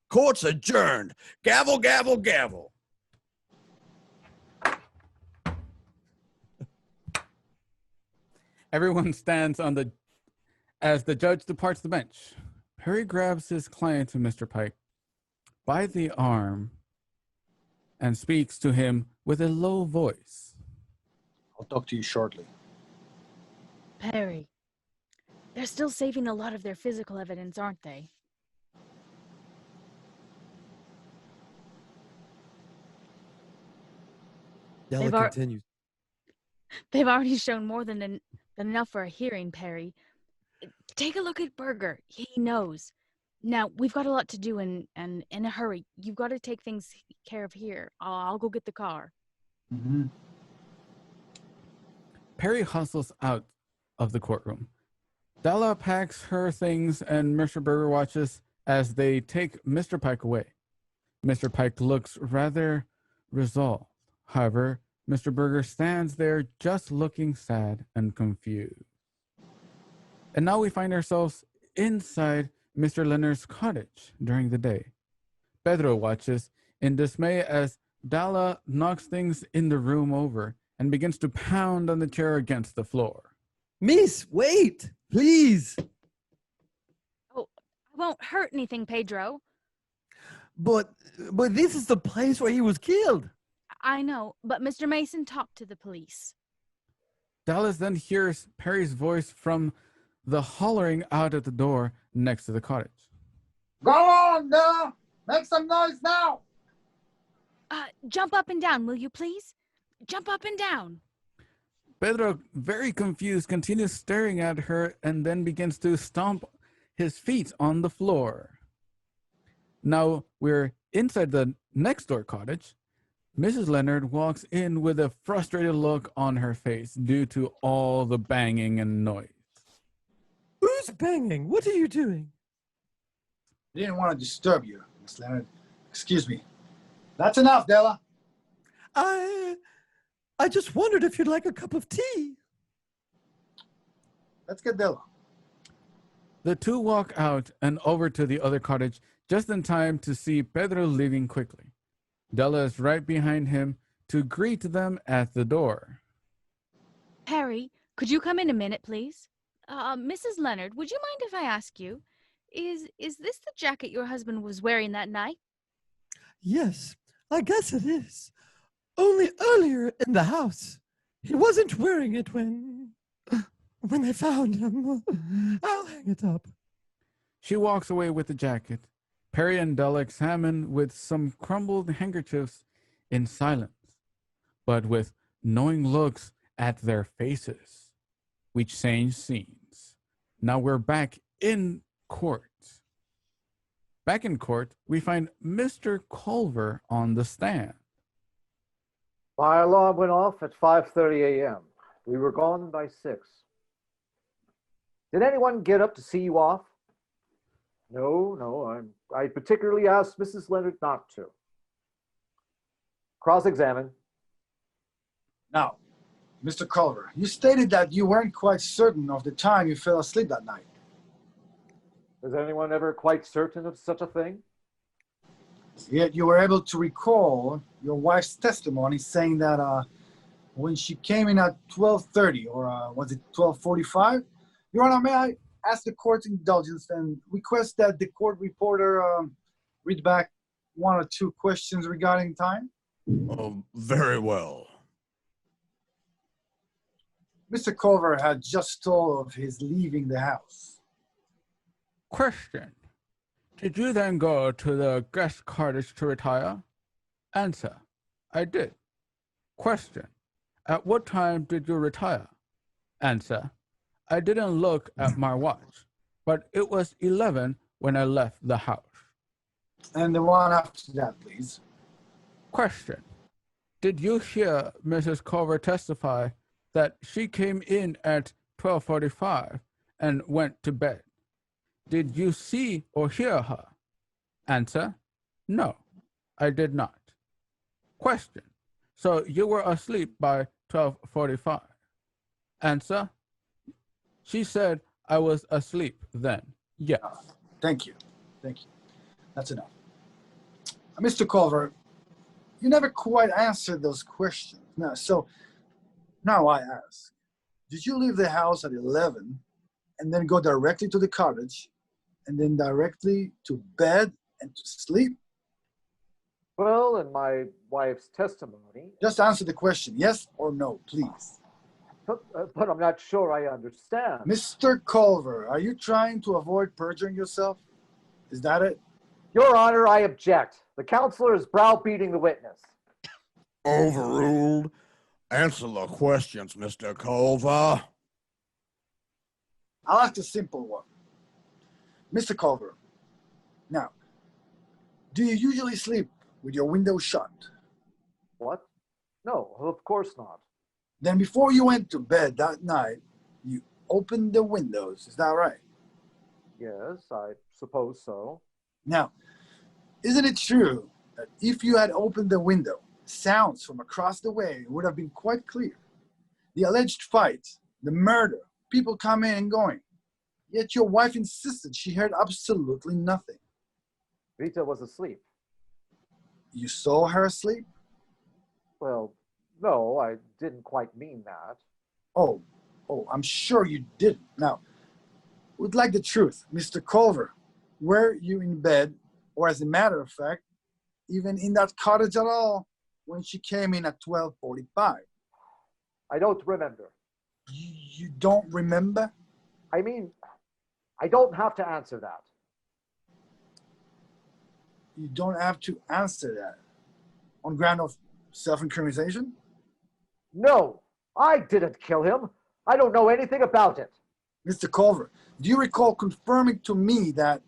Court's adjourned. Gavel, gavel, gavel. Everyone stands as the judge departs the bench. Perry grabs his client, Mr. Pike, by the arm and speaks to him with a low voice. I'll talk to you shortly. Perry, they're still saving a lot of their physical evidence, aren't they? Della They've ar- continues. They've already shown more than enough for a hearing, Perry. Take a look at Berger. He knows. Now, we've got a lot to do and in a hurry. You've got to take things care of here. I'll go get the car. Mm-hmm. Perry hustles out of the courtroom. Della packs her things and Mr. Berger watches as they take Mr. Pike away. Mr. Pike looks rather resolved. However, Mr. Berger stands there just looking sad and confused. And now we find ourselves inside Mr. Leonard's cottage during the day. Pedro watches in dismay as Dalla knocks things in the room over and begins to pound on the chair against the floor. Miss, wait, please. Oh, I won't hurt anything, Pedro. But this is the place where he was killed. I know, but Mr. Mason talked to the police. Dallas then hears Perry's voice from the hollering out at the door next to the cottage. Go on, Della! Make some noise now! Jump up and down, will you please? Jump up and down. Pedro, very confused, continues staring at her and then begins to stomp his feet on the floor. Now we're inside the next door cottage. Mrs. Leonard walks in with a frustrated look on her face due to all the banging and noise. Who's banging? What are you doing? I didn't want to disturb you, Miss Leonard. Excuse me. That's enough, Della. I just wondered if you'd like a cup of tea. Let's get Della. The two walk out and over to the other cottage just in time to see Pedro leaving quickly. Della is right behind him to greet them at the door. Perry, could you come in a minute, please? Mrs. Leonard, would you mind if I ask you, is this the jacket your husband was wearing that night? Yes, I guess it is. Only earlier in the house. He wasn't wearing it when they found him. I'll hang it up. She walks away with the jacket. Perry and Della examine with some crumbled handkerchiefs in silence, but with knowing looks at their faces. We change scenes. Now we're back in court. Back in court, we find Mr. Culver on the stand. My alarm went off at 5:30 a.m. We were gone by 6. Did anyone get up to see you off? No. I particularly asked Mrs. Leonard not to. Cross-examine. Now, Mr. Culver, you stated that you weren't quite certain of the time you fell asleep that night. Is anyone ever quite certain of such a thing? Yet you were able to recall your wife's testimony saying that when she came in at 12:30, or was it 12:45? Your Honor, may I ask the court's indulgence and request that the court reporter read back 1 or 2 questions regarding time? Very well. Mr. Culver had just told of his leaving the house. Question. Did you then go to the guest cottage to retire? Answer. I did. Question. At what time did you retire? Answer. I didn't look at my watch, but it was 11 when I left the house. And the one after that, please. Question. Did you hear Mrs. Culver testify that she came in at 12:45 and went to bed? Did you see or hear her? Answer, no, I did not. Question, so you were asleep by 12:45? Answer, she said I was asleep then. Yes. Thank you. Thank you. That's enough. Mr. Culver, you never quite answered those questions. Now I ask, did you leave the house at 11 and then go directly to the cottage and then directly to bed and to sleep? Well, in my wife's testimony. Just answer the question, yes or no, please. But I'm not sure I understand. Mr. Culver, are you trying to avoid perjuring yourself? Is that it? Your Honor, I object. The counselor is browbeating the witness. Overruled. Answer the questions, Mr. Culver. I'll ask a simple one. Mr. Culver, now, do you usually sleep with your window shut? What? No, of course not. Then before you went to bed that night, you opened the windows, is that right? Yes, I suppose so. Now, isn't it true that if you had opened the window, sounds from across the way would have been quite clear? The alleged fight, the murder, people coming and going. Yet your wife insisted she heard absolutely nothing. Rita was asleep. You saw her asleep? Well, no, I didn't quite mean that. Oh, I'm sure you didn't. Now, would like the truth, Mr. Culver. Were you in bed, or as a matter of fact, even in that cottage at all when she came in at 12:45? I don't remember. You don't remember? I mean, I don't have to answer that. You don't have to answer that. On ground of self-incrimination? No, I didn't kill him. I don't know anything about it. Mr. Culver, do you recall confirming to me that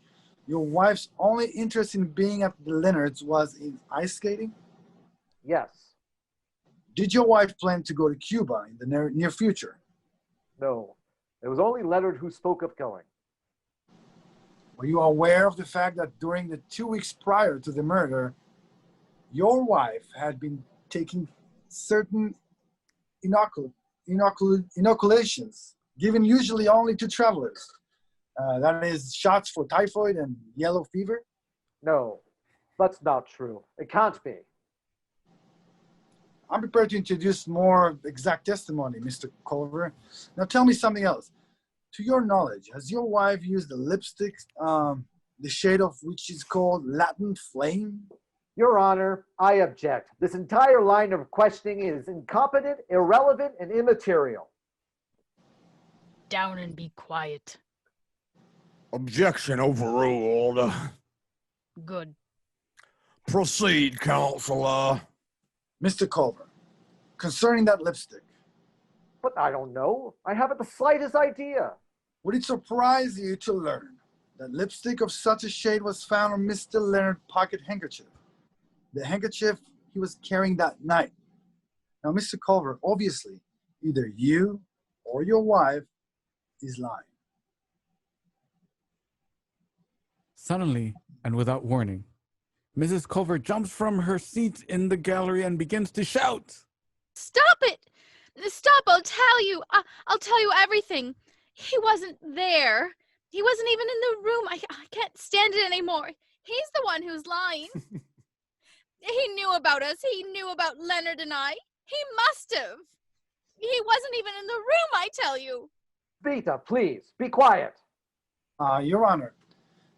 your wife's only interest in being at the Leonards was in ice skating? Yes. Did your wife plan to go to Cuba in the near future? No. It was only Leonard who spoke of going. Were you aware of the fact that during the 2 weeks prior to the murder, your wife had been taking certain inoculations, given usually only to travelers? That is, shots for typhoid and yellow fever? No, that's not true. It can't be. I'm prepared to introduce more exact testimony, Mr. Culver. Now tell me something else. To your knowledge, has your wife used the lipstick, the shade of which is called Latin Flame? Your Honor, I object. This entire line of questioning is incompetent, irrelevant, and immaterial. Down and be quiet. Objection overruled. Good. Proceed, counselor. Mr. Culver, concerning that lipstick, But I don't know. I haven't the slightest idea. would it surprise you to learn that lipstick of such a shade was found on Mr. Leonard's pocket handkerchief? The handkerchief he was carrying that night. Now, Mr. Culver, obviously, either you or your wife is lying. Suddenly, and without warning, Mrs. Culver jumps from her seat in the gallery and begins to shout. Stop it! Stop, I'll tell you. I'll tell you everything. He wasn't there. He wasn't even in the room. I can't stand it anymore. He's the one who's lying. He knew about us. He knew about Leonard and I. He must have. He wasn't even in the room, I tell you. Vita, please, be quiet. Your Honor,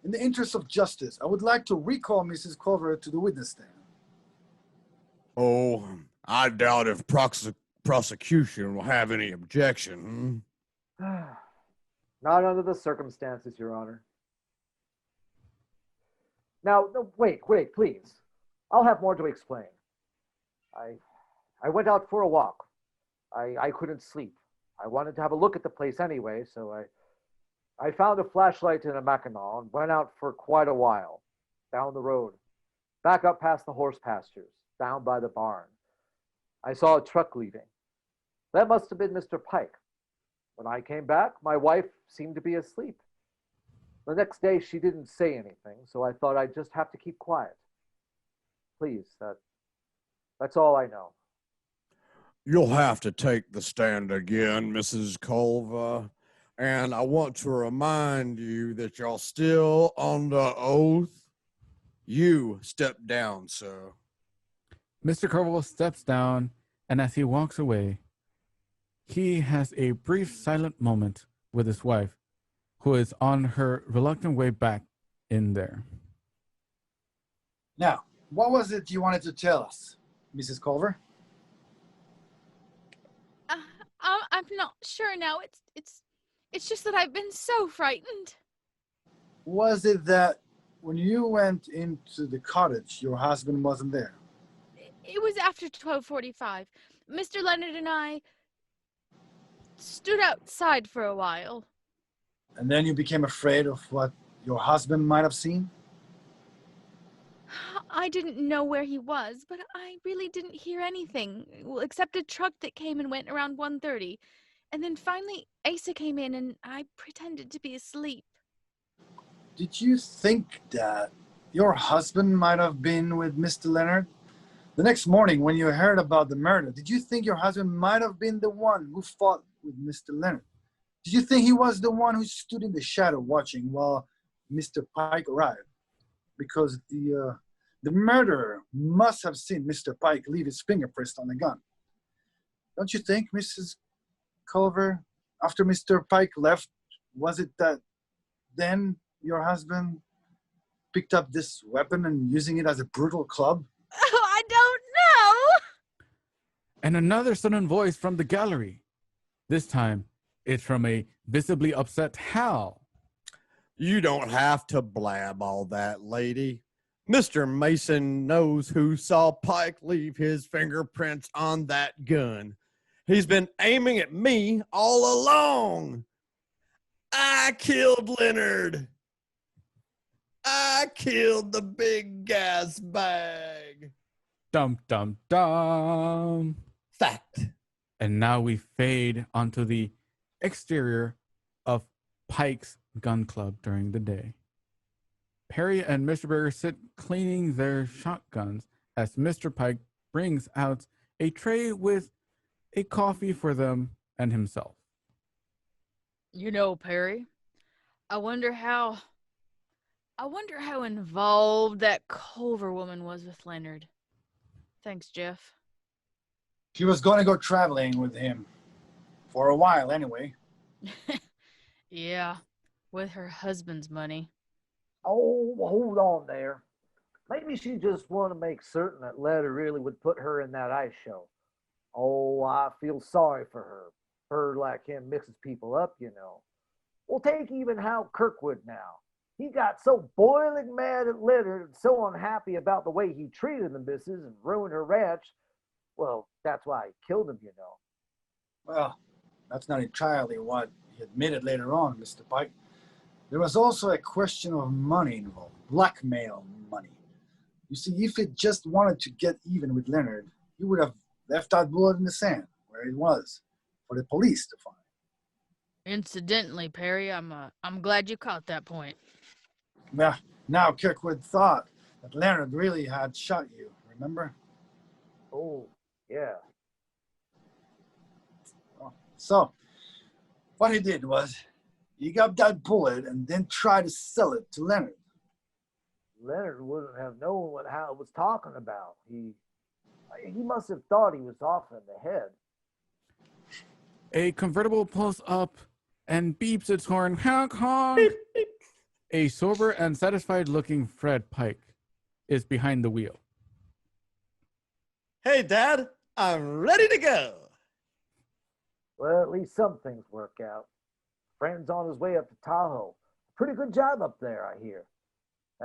in the interest of justice, I would like to recall Mrs. Culver to the witness stand. Oh, I doubt if prosecution will have any objection. Not under the circumstances, Your Honor. Now, no, wait, please. I'll have more to explain. I went out for a walk. I couldn't sleep. I wanted to have a look at the place anyway, so I found a flashlight in a Mackinac and went out for quite a while, down the road, back up past the horse pastures, down by the barn. I saw a truck leaving. That must have been Mr. Pike. When I came back, my wife seemed to be asleep. The next day she didn't say anything, so I thought I'd just have to keep quiet. Please, that's all I know. You'll have to take the stand again, Mrs. Culver. And I want to remind you that you're still under oath. You step down, sir. Mr. Culver steps down, and as he walks away, he has a brief silent moment with his wife, who is on her reluctant way back in there. Now, what was it you wanted to tell us, Mrs. Culver? I'm not sure now. It's just that I've been so frightened. Was it that when you went into the cottage, your husband wasn't there? It was after 12:45. Mr. Leonard and I stood outside for a while. And then you became afraid of what your husband might have seen? I didn't know where he was, but I really didn't hear anything, except a truck that came and went around 1:30. And then finally, Asa came in, and I pretended to be asleep. Did you think that your husband might have been with Mr. Leonard? The next morning, when you heard about the murder, did you think your husband might have been the one who fought with Mr. Leonard? Did you think he was the one who stood in the shadow watching while Mr. Pike arrived? Because the murderer must have seen Mr. Pike leave his fingerprints on the gun. Don't you think, Mrs. Culver, after Mr. Pike left, was it that then your husband picked up this weapon and using it as a brutal club? Oh, I don't know. And another sudden voice from the gallery. This time, it's from a visibly upset Hal. You don't have to blab all that, lady. Mr. Mason knows who saw Pike leave his fingerprints on that gun. He's been aiming at me all along. I killed Leonard. I killed the big gas bag. Dum, dum, dum. Fact. And now we fade onto the exterior of Pike's gun club during the day. Perry and Mr. Berger sit cleaning their shotguns as Mr. Pike brings out a tray with a coffee for them and himself. You know, Perry, I wonder how involved that Culver woman was with Leonard. Thanks, Jeff. She was going to go traveling with him. For a while, anyway. Yeah, with her husband's money. Oh, hold on there. Maybe she just wanted to make certain that Leonard really would put her in that ice show. Oh, I feel sorry for her. Her like him mixes people up, you know. Well, take even Hal Kirkwood now. He got so boiling mad at Leonard and so unhappy about the way he treated the missus and ruined her ranch. Well, that's why he killed him, you know. Well, that's not entirely what he admitted later on, Mr. Pike. There was also a question of money involved, blackmail money. You see, if he just wanted to get even with Leonard, he would have left that bullet in the sand where it was for the police to find. Incidentally, Perry, I'm glad you caught that point. Well, now Kirkwood thought that Leonard really had shot you, remember? Oh, yeah. So, what he did was, he got that bullet and then tried to sell it to Leonard. Leonard wouldn't have known what Hal was talking about. He must have thought he was off in the head. A convertible pulls up and beeps its horn. Honk, honk. A sober and satisfied-looking Fred Pike is behind the wheel. Hey, Dad, I'm ready to go. Well, at least some things work out. Friend's on his way up to Tahoe. Pretty good job up there, I hear.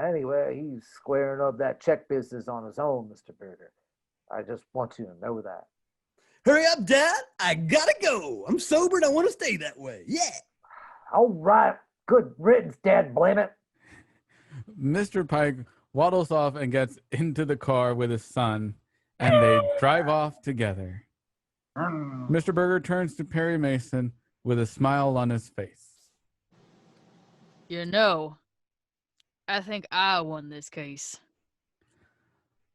Anyway, he's squaring up that check business on his own, Mr. Berger. I just want you to know that. Hurry up, Dad. I gotta go. I'm sober and I want to stay that way. Yeah. All right. Good riddance, Dad, blame it. Mr. Pike waddles off and gets into the car with his son, and they drive off together. Mr. Berger turns to Perry Mason with a smile on his face. You know, I think I won this case.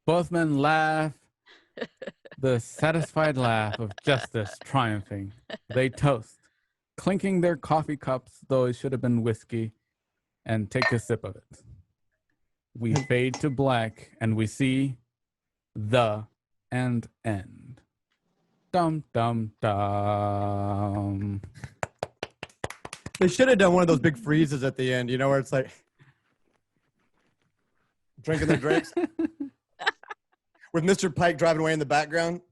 Both men laugh, the satisfied laugh of justice triumphing. They toast, clinking their coffee cups, though it should have been whiskey, and take a sip of it. We fade to black, and we see the and end. Dum, dum, dum. They should have done one of those big freezes at the end, you know, where it's like drinking their drinks with Mr. Pike driving away in the background.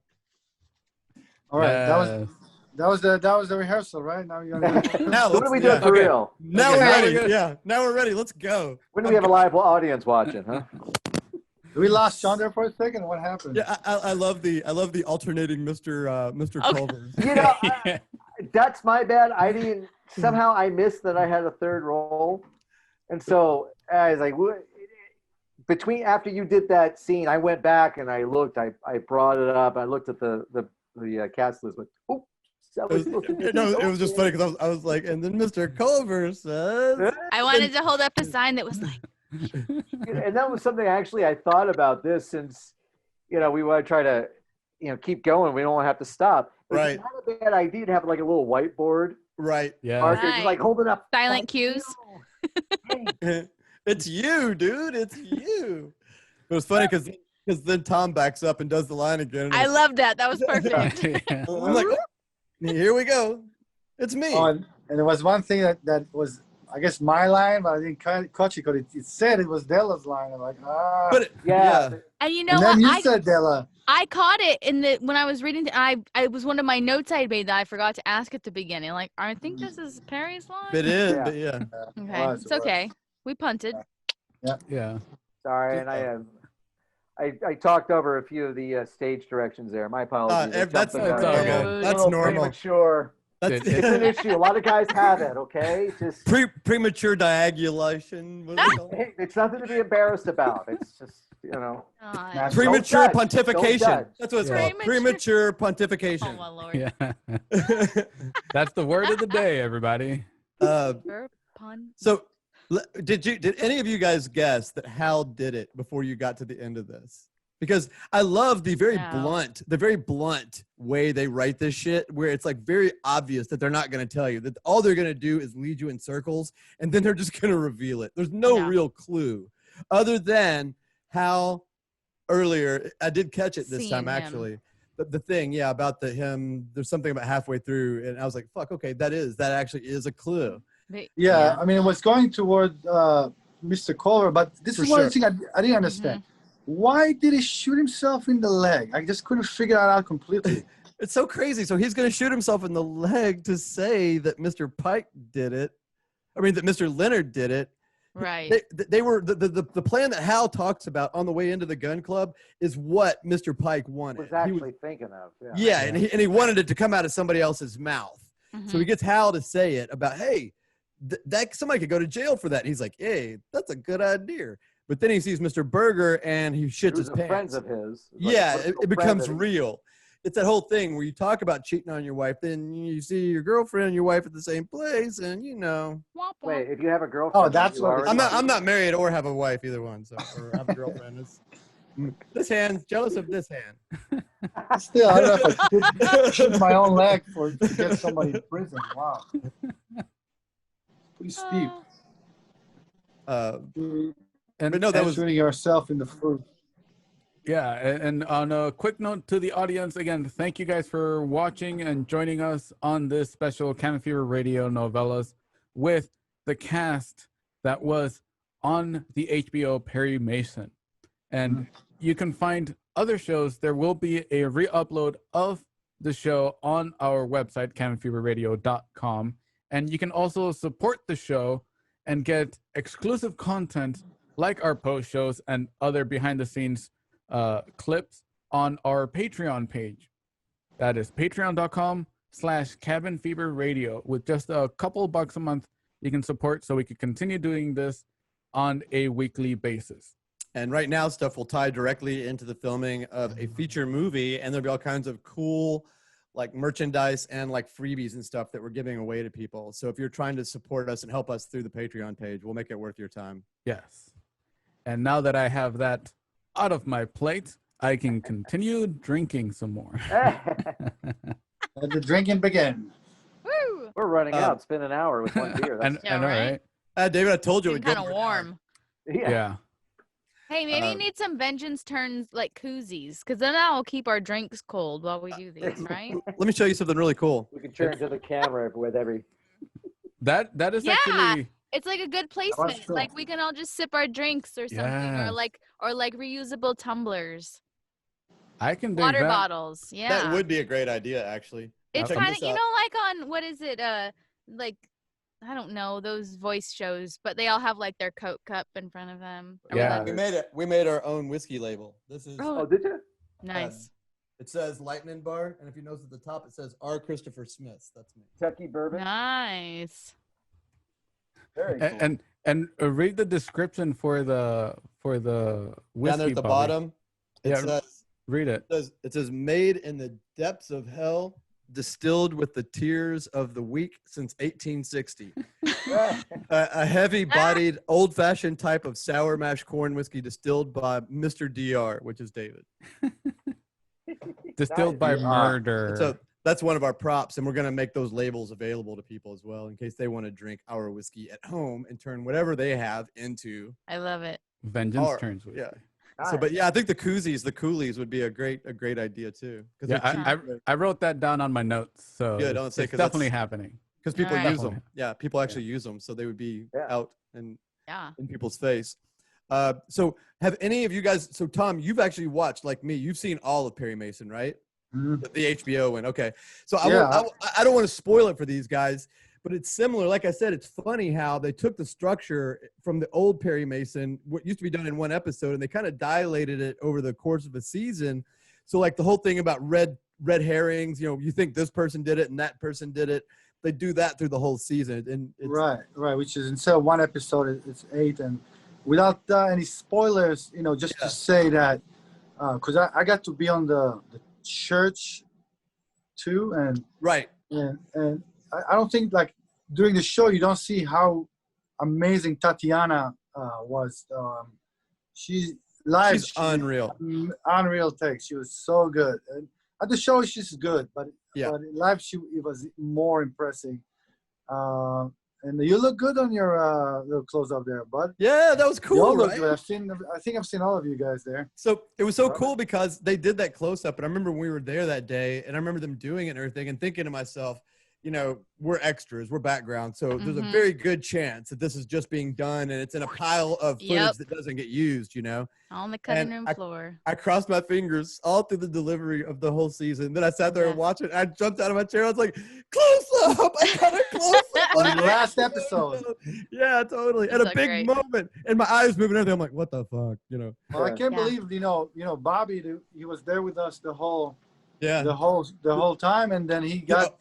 All right, Yes. that was the rehearsal, right? Now you're gonna Now What are we doing for okay. real? Now Okay, we're now ready. we're good. Yeah, now we're ready. Let's go. When do we have a live audience watching, huh? we lost Sean there for a second. What happened? Yeah, I love the alternating Mr. Culver. You know, that's my bad. Somehow I missed that I had a third role. And so I was like, after you did that scene, I went back and I looked, I brought it up. I looked at the cast list, but It was just funny because I was like, and then Mr. Culver says, I wanted to hold up a sign that was like, and that was something actually I thought about this since, we want to try to, keep going. We don't want to have to stop. But Right. it's not a bad idea to have like a little whiteboard. right. Yeah. Marker, just Right. like holding up silent cues. It's you, dude. It's you. It was funny because then Tom backs up and does the line again. and I love that. That was perfect. Yeah. I'm like, here we go. It's me. Oh, and there was one thing that was, I guess, my line, but I didn't catch it because it said it was Della's line. I'm like, But Yeah. And you know and what? then you said Della. I caught it when I was reading. It was one of my notes I made that I forgot to ask at the beginning. Like, I think this is Perry's line. it is, Yeah. but yeah. Okay, was, it's it was. okay. We punted. Yeah. Sorry, and I talked over a few of the stage directions there. My apologies. I That's, jumped the that's gun. all A good. That's little normal. Premature. That's It's an issue. A lot of guys have it. Okay, just premature diagulation. What do they call it? hey, it's nothing to be embarrassed about. It's just God. That's- Premature Don't judge. Don't pontification. judge. That's what it's Yeah. called. Premature Oh pontification. my lord. Yeah. That's the word of the day, everybody. Verb, pun. So did any of you guys guess that Hal did it before you got to the end of this? Because I love the very blunt way they write this shit, where it's like very obvious that they're not going to tell you, that all they're going to do is lead you in circles and then they're just going to reveal it. There's no Yeah. real clue other than how earlier I did catch it this Seeing time him. actually. The thing, about him, there's something about halfway through and I was like, fuck, okay, that actually is a clue. But- Yeah, I mean, it was going toward Mr. Culver, but this For is one sure. thing I didn't understand. Why did he shoot himself in the leg? I just couldn't figure that out completely. It's so crazy. So he's going to shoot himself in the leg to say that Mr. Pike did it. I mean, that Mr. Leonard did it. Right. They were the plan that Hal talks about on the way into the gun club is what Mr. Pike wanted. was actually thinking of. yeah, and he wanted it to come out of somebody else's mouth. So he gets Hal to say it about, hey, that somebody could go to jail for that. And he's like, hey, that's a good idea. But then he sees Mr. Berger and he shits his pants. Friends of his. Yeah, it becomes real. real. It's that whole thing where you talk about cheating on your wife, then you see your girlfriend and your wife at the same place, and Womp womp. Wait, if you have a girlfriend, Oh, that's you what already- I'm not married or have a wife, either one, so or have a girlfriend. This hand's jealous of this hand. Still, I don't know if I could shoot my own leg to get somebody in prison. Wow. Pretty steep. But no, that was Shooting yourself in the foot. Yeah, and on a quick note to the audience, again, thank you guys for watching and joining us on this special Cabin Fever Radio Novellas with the cast that was on the HBO Perry Mason. And you can find other shows. There will be a re-upload of the show on our website, cabinfeverradio.com. And you can also support the show and get exclusive content like our post shows and other behind-the-scenes clips on our Patreon page. That is patreon.com/cabinfeverradio. With just a couple bucks a month, you can support so we can continue doing this on a weekly basis. And right now, stuff will tie directly into the filming of a feature movie, and there'll be all kinds of cool like merchandise and like freebies and stuff that we're giving away to people. So if you're trying to support us and help us through the Patreon page, we'll make it worth your time. Yes. And now that I have that out of my plate, I can continue drinking some more. Let the drinking begin. Woo! We're running out. It's been an hour with one beer. I That's, know, right? right? David, I told you it Getting would kind go of for an hour. warm. Yeah. Hey, maybe you need some vengeance turns like koozies, because then that'll keep our drinks cold while we do these, right? Let me show you something really cool. we can turn to the camera with every. That is Yeah. actually It's like a good placement. cool. Like we can all just sip our drinks or something, Yes. or like reusable tumblers, I can dig water that. bottles. Yeah, That would be a great idea, actually. It's Check kind of this out. like on what is it? Like I don't know those voice shows, but they all have like their Coke cup in front of them. or Yeah. whatever. We made our own whiskey label. This is Oh, Oh, did you? nice. it says Lightning Bar, and if you notice at the top it says R. Christopher Smith. That's me. Kentucky bourbon. Nice. Very cool. And read the description for the whiskey. Down there at the Bobby. bottom, it Yeah. says Read it. it says made in the depths of hell, distilled with the tears of the weak since 1860. A heavy-bodied, old-fashioned type of sour mash corn whiskey distilled by Mr. DR, which is David. Distilled by Nice. murder. So that's one of our props, and we're going to make those labels available to people as well in case they want to drink our whiskey at home and turn whatever they have into. I love it. Vengeance Or- turns whiskey. yeah. Nice. So, but yeah, I think the koozies, the coolies would be a great idea too. Yeah, I wrote that down on my notes. So Good, don't it's, say, it's 'cause that's- definitely happening. because people Alright. use them. Yeah, people actually use them, so they would be Yeah. out and Yeah. in people's face. So have any of you guys? So Tom, you've actually watched like me. You've seen all of Perry Mason, right? Mhm. The HBO one. Okay. So Yeah. I don't want to spoil it for these guys, but it's similar. Like I said, it's funny how they took the structure from the old Perry Mason, what used to be done in one episode, and they kind of dilated it over the course of a season. So like the whole thing about red herrings, you think this person did it and that person did it. They do that through the whole season. And it's, Right. Which is instead of one episode, it's 8. And without any spoilers, just Yeah. to say that, because I got to be on the church too, and right. I don't think like during the show you don't see how amazing Tatiana was. She's live. She's unreal. Unreal take. She was so good. And at the show she's good, but Yeah. but in live it was more impressive. And you look good on your little close up there, bud. Yeah, that was You all cool, look right? good. I think I've seen all of you guys there. So it was so cool because they did that close up, and I remember when we were there that day, and I remember them doing it and everything, and thinking to myself, we're extras, we're background, so there's a Mhm. very good chance that this is just being done, and it's in a pile of footage Yep. that doesn't get used. On the cutting And room I- floor. I crossed my fingers all through the delivery of the whole season. Then I sat there and Yeah. watched it. I jumped out of my chair. I was like, "Close up! I got a close up On the last episode. Yeah, totally. And So a big great. moment, and my eyes moving. And everything. I'm like, "What the fuck?" Well, I can't Yeah. believe Bobby. He was there with us the whole Yeah. the whole time, and then he got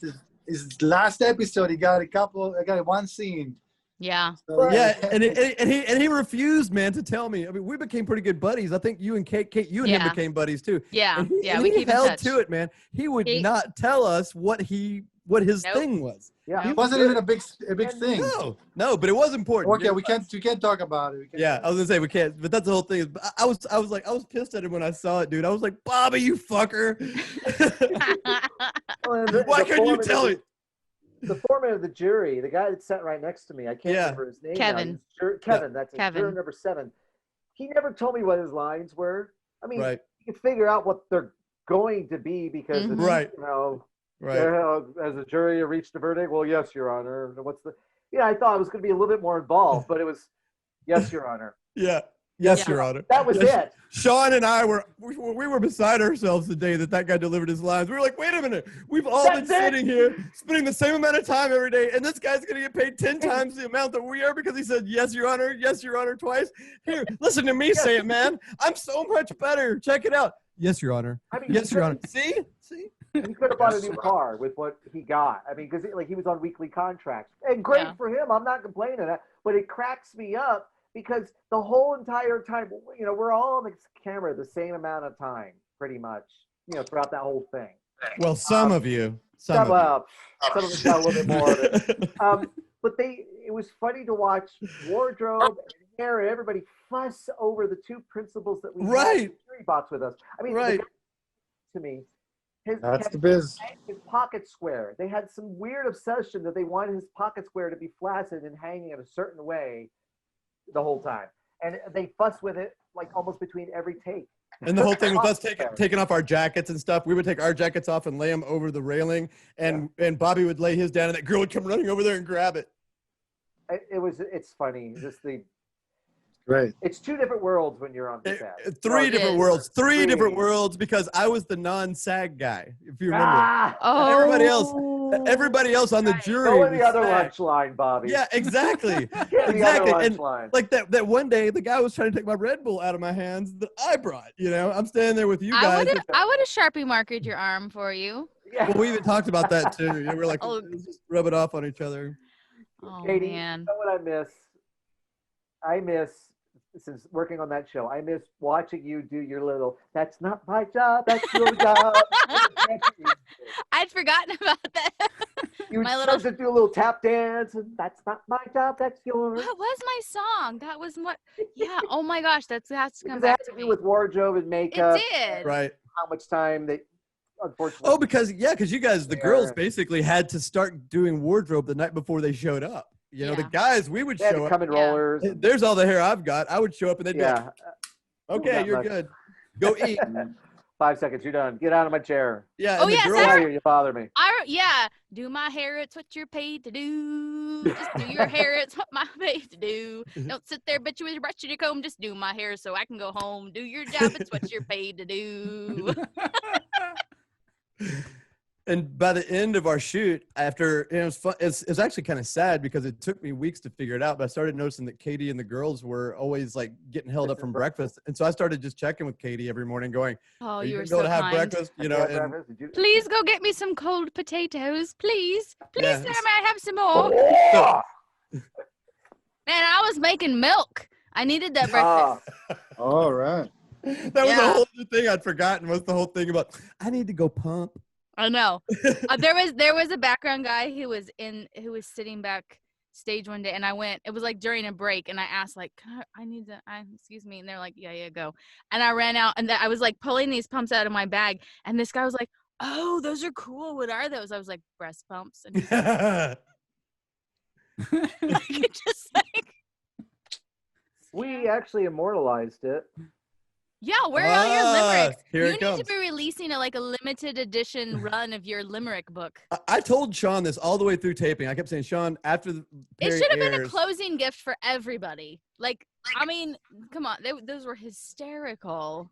his last episode. He got one scene. Yeah. So, Yeah, and he refused, man, to tell me. I mean, we became pretty good buddies. I think you and Kate, you and him Yeah. became buddies too. Yeah. And he, Yeah. and We he keep in held touch. to it, man. He would He- not tell us what his Nope. thing was. Yeah. it wasn't even a big thing. No, but it was important. Okay, we can't talk about it. We can't Yeah, talk I was gonna say we can't, but that's the whole thing. But I was pissed at him when I saw it, dude. I was like, Bobby, you fucker. Well, and Why the couldn't you foreman of tell the- me? The foreman of the jury, the guy that sat right next to me, I can't Yeah. remember his name. Kevin. Kevin, that's it. Kevin. Juror number 7. He never told me what his lines were. I mean, Right, you can figure out what they're going to be because Mhm. it's, Right. right. as a jury reached a verdict. Well, yes, Your Honor. What's the? Yeah, I thought it was going to be a little bit more involved, but it was, yes, Your Honor. Yeah. Yes, Yeah. Your Honor. That was Yes. it. Sean and I we were beside ourselves the day that guy delivered his lines. We were like, wait a minute. We've all been That's it. sitting here spending the same amount of time every day, and this guy's going to get paid 10 times the amount that we are because he said, yes, Your Honor, twice. Here, listen to me say it, man. I'm so much better. Check it out. Yes, Your Honor. I mean, Yes, he Your could- Honor. See? He could have bought a new car with what he got. I mean, because he was on weekly contracts, and great Yeah. for him. I'm not complaining, but it cracks me up because the whole entire time, we're all on the camera the same amount of time, pretty much, throughout that whole thing. Well, some of you. Some of us got a little bit more of it. But it was funny to watch wardrobe and hair and everybody fuss over the two principals that we had in the jury box with us. I mean, the guy, to me, That's the biz. his pocket square. They had some weird obsession that they wanted his pocket square to be flaccid and hanging in a certain way the whole time. And they fuss with it like almost between every take. And the whole thing with us taking off our jackets and stuff, we would take our jackets off and lay them over the railing, and Bobby would lay his down, and that girl would come running over there and grab it. It's funny. Right. It's two different worlds when you're on the set. Three different worlds, because I was the non-SAG guy, if you remember. Everybody else on the jury. Go in the other lunch line, Bobby. Yeah, exactly. And like that one day, the guy was trying to take my Red Bull out of my hands that I brought. You know, I'm standing there with you guys. I would have Sharpie marked your arm for you. Yeah. Well, we even talked about that too. You know, we're like, let's just rub it off on each other. Oh, Katie, man. you know what I miss, since working on that show, I miss watching you do your little, that's not my job, that's your job. I'd forgotten about that. You start to do a little tap dance, and that's not my job, that's yours. What was my song? That was what, yeah, oh my gosh, that's come It back had to to me. do with wardrobe and makeup. It did. Right. How much time they, unfortunately. Oh, because you guys, the girls basically had to start doing wardrobe the night before they showed up. You know, the guys, we would show up. Come in rollers. There's all the hair I've got. I would show up and they'd be like, okay, you're good. Go eat. 5 seconds, you're done. Get out of my chair. Yeah. Oh, yeah, Sarah, you bother me. Do my hair, it's what you're paid to do. Just do your hair, it's what my paid to do. Don't sit there, bitch, with your brush and your comb. Just do my hair so I can go home. Do your job, it's what you're paid to do. And by the end of our shoot, after it was fun, it's actually kind of sad because it took me weeks to figure it out. But I started noticing that Katie and the girls were always like getting held up from breakfast, and so I started just checking with Katie every morning, going, "Oh, you were go so to have kind. breakfast, you know." And, please go get me some cold potatoes, please. Please, sir, may I have some more? Oh, Man, I was making milk. I needed that breakfast. All right. That was a whole other thing I'd forgotten, was the whole thing about I need to go pump. I know. There was a background guy who was sitting backstage one day, and I went. It was like during a break, and I asked like, excuse me, and they're like, yeah, go. And I ran out, and I was like pulling these pumps out of my bag, and this guy was like, oh, those are cool. What are those? I was like, breast pumps. And he's like, just like, we actually immortalized it. Yeah, where are your limericks? Here You it need comes. to be releasing a limited edition run of your limerick book. I told Sean this all the way through taping. I kept saying, Sean, after the It should have been a airs- closing gift for everybody. Like, I mean, come on, those were hysterical.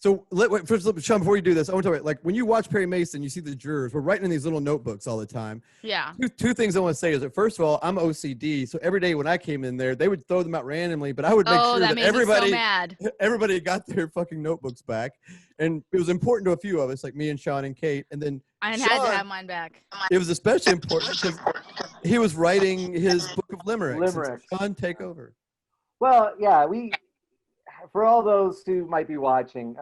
So first, Sean, before you do this, I want to talk about, like, when you watch Perry Mason, you see the jurors, we're writing in these little notebooks all the time. Yeah. Two things I want to say is that, first of all, I'm OCD. So every day when I came in there, they would throw them out randomly, but I would make sure that made me so mad. everybody got their fucking notebooks back. And it was important to a few of us, like me and Sean and Kate. And then I Sean, had to have mine back. it was especially important because he was writing his book of limericks. Limericks. So Sean, take over. Well, yeah, for all those who might be watching,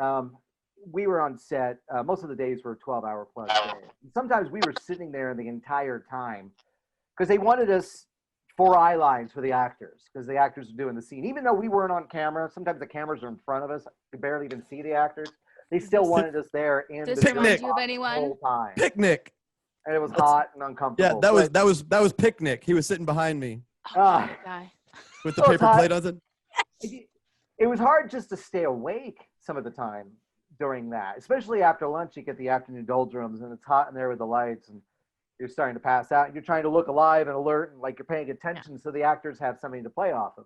we were on set. Most of the days were 12-hour plus days. Sometimes we were sitting there the entire time because they wanted us 4 eye lines for the actors, because the actors were doing the scene. Even though we weren't on camera, sometimes the cameras are in front of us. We barely even see the actors. They still wanted us there in Does the it remind you of anyone? whole time. Picnic. And it was hot and uncomfortable. Yeah, that was Picnic. He was sitting behind me Ah. Guy. with the So it's paper hot. plate on it. It was hard just to stay awake some of the time during that, especially after lunch. You get the afternoon doldrums and it's hot in there with the lights and you're starting to pass out and you're trying to look alive and alert and like you're paying attention so the actors have something to play off of.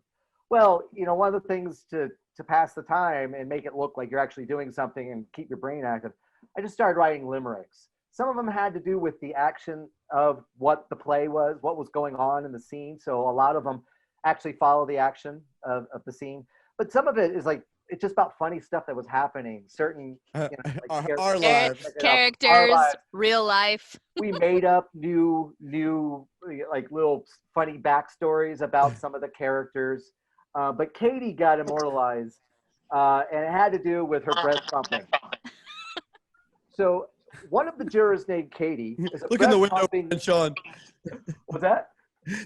Well, one of the things to pass the time and make it look like you're actually doing something and keep your brain active, I just started writing limericks. Some of them had to do with the action of what the play was, what was going on in the scene. So a lot of them actually follow the action of the scene. But some of it is like, it's just about funny stuff that was happening. Certain Our lives. Characters, real life. We made up new like little funny backstories about some of the characters. But Katie got immortalized, and it had to do with her breast pumping. So one of the jurors named Katie is a Look in the window, breast-pumping- Sean. What's that?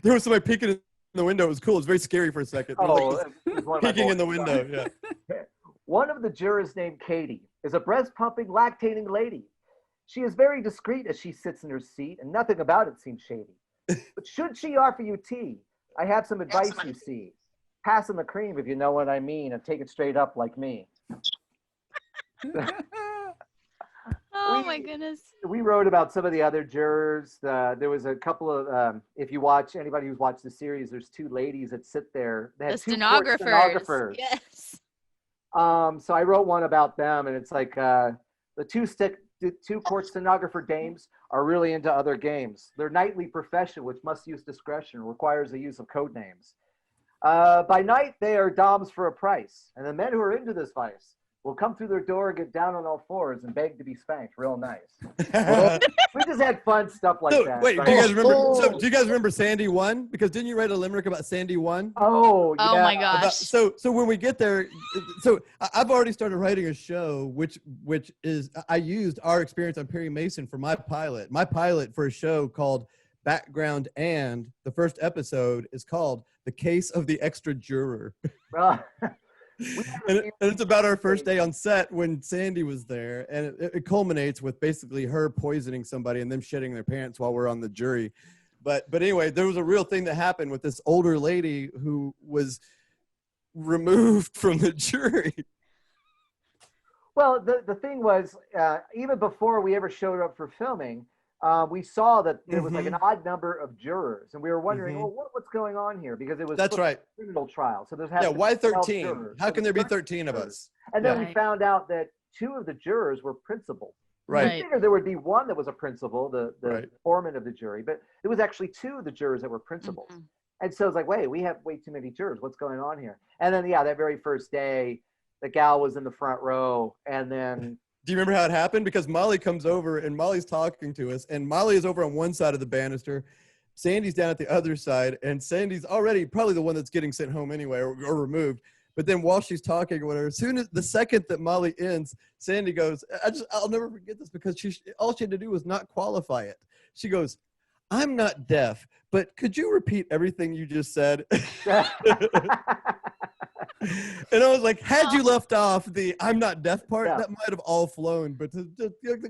There was somebody peeking in the window. It was cool. It was very scary for a second. There was like it was one of my peeking in the boys. window. Yeah. One of the jurors named Katie is a breast-pumping, lactating lady. She is very discreet as she sits in her seat, and nothing about it seems shady. But should she offer you tea, I have some advice, you see. Pass on the cream, if you know what I mean, and take it straight up like me. Oh my goodness. We wrote about some of the other jurors. There was a couple of, if you watch, anybody who's watched the series, there's two ladies that sit there. They had The two court stenographers. Yes. So I wrote one about them, and it's like the two court stenographer dames are really into other games. Their nightly profession, which must use discretion, requires the use of code names. By night, they are doms for a price, and the men who are into this vice will come through their door, get down on all fours, and beg to be spanked. Real nice. We just had fun stuff like that. Wait, right? do you guys remember? So, do you guys remember Sandy 1? Because didn't you write a limerick about Sandy 1? Oh, yeah. Oh my gosh. So when we get there, so I've already started writing a show, which is I used our experience on Perry Mason for my pilot. My pilot for a show called Background, and the first episode is called The Case of the Extra Juror. And it's about our first day on set when Sandy was there, and it culminates with basically her poisoning somebody and them shitting their pants while we're on the jury. But anyway, there was a real thing that happened with this older lady who was removed from the jury. Well, the thing was, even before we ever showed up for filming, we saw that there was like an odd number of jurors, and we were wondering, well, what's going on here? Because it was That's right. a criminal trial, so there's Why 13? Jurors. How So can there be there's 13 of us? And then Yeah. we found out that two of the jurors were principal. Right. I figured there would be one that was a principal, the Right. foreman of the jury, but it was actually two of the jurors that were principals. Mhm. And so it's like, wait, we have way too many jurors. What's going on here? And then, that very first day, the gal was in the front row, and then Do you remember how it happened? Because Molly comes over and Molly's talking to us, and Molly is over on one side of the banister. Sandy's down at the other side, and Sandy's already probably the one that's getting sent home anyway or removed. But then while she's talking or whatever, as soon as the second that Molly ends, Sandy goes, I'll never forget this, because all she had to do was not qualify it. She goes, I'm not deaf, but could you repeat everything you just said? And I was like, had you left off the I'm not deaf part, that might have all flown. But to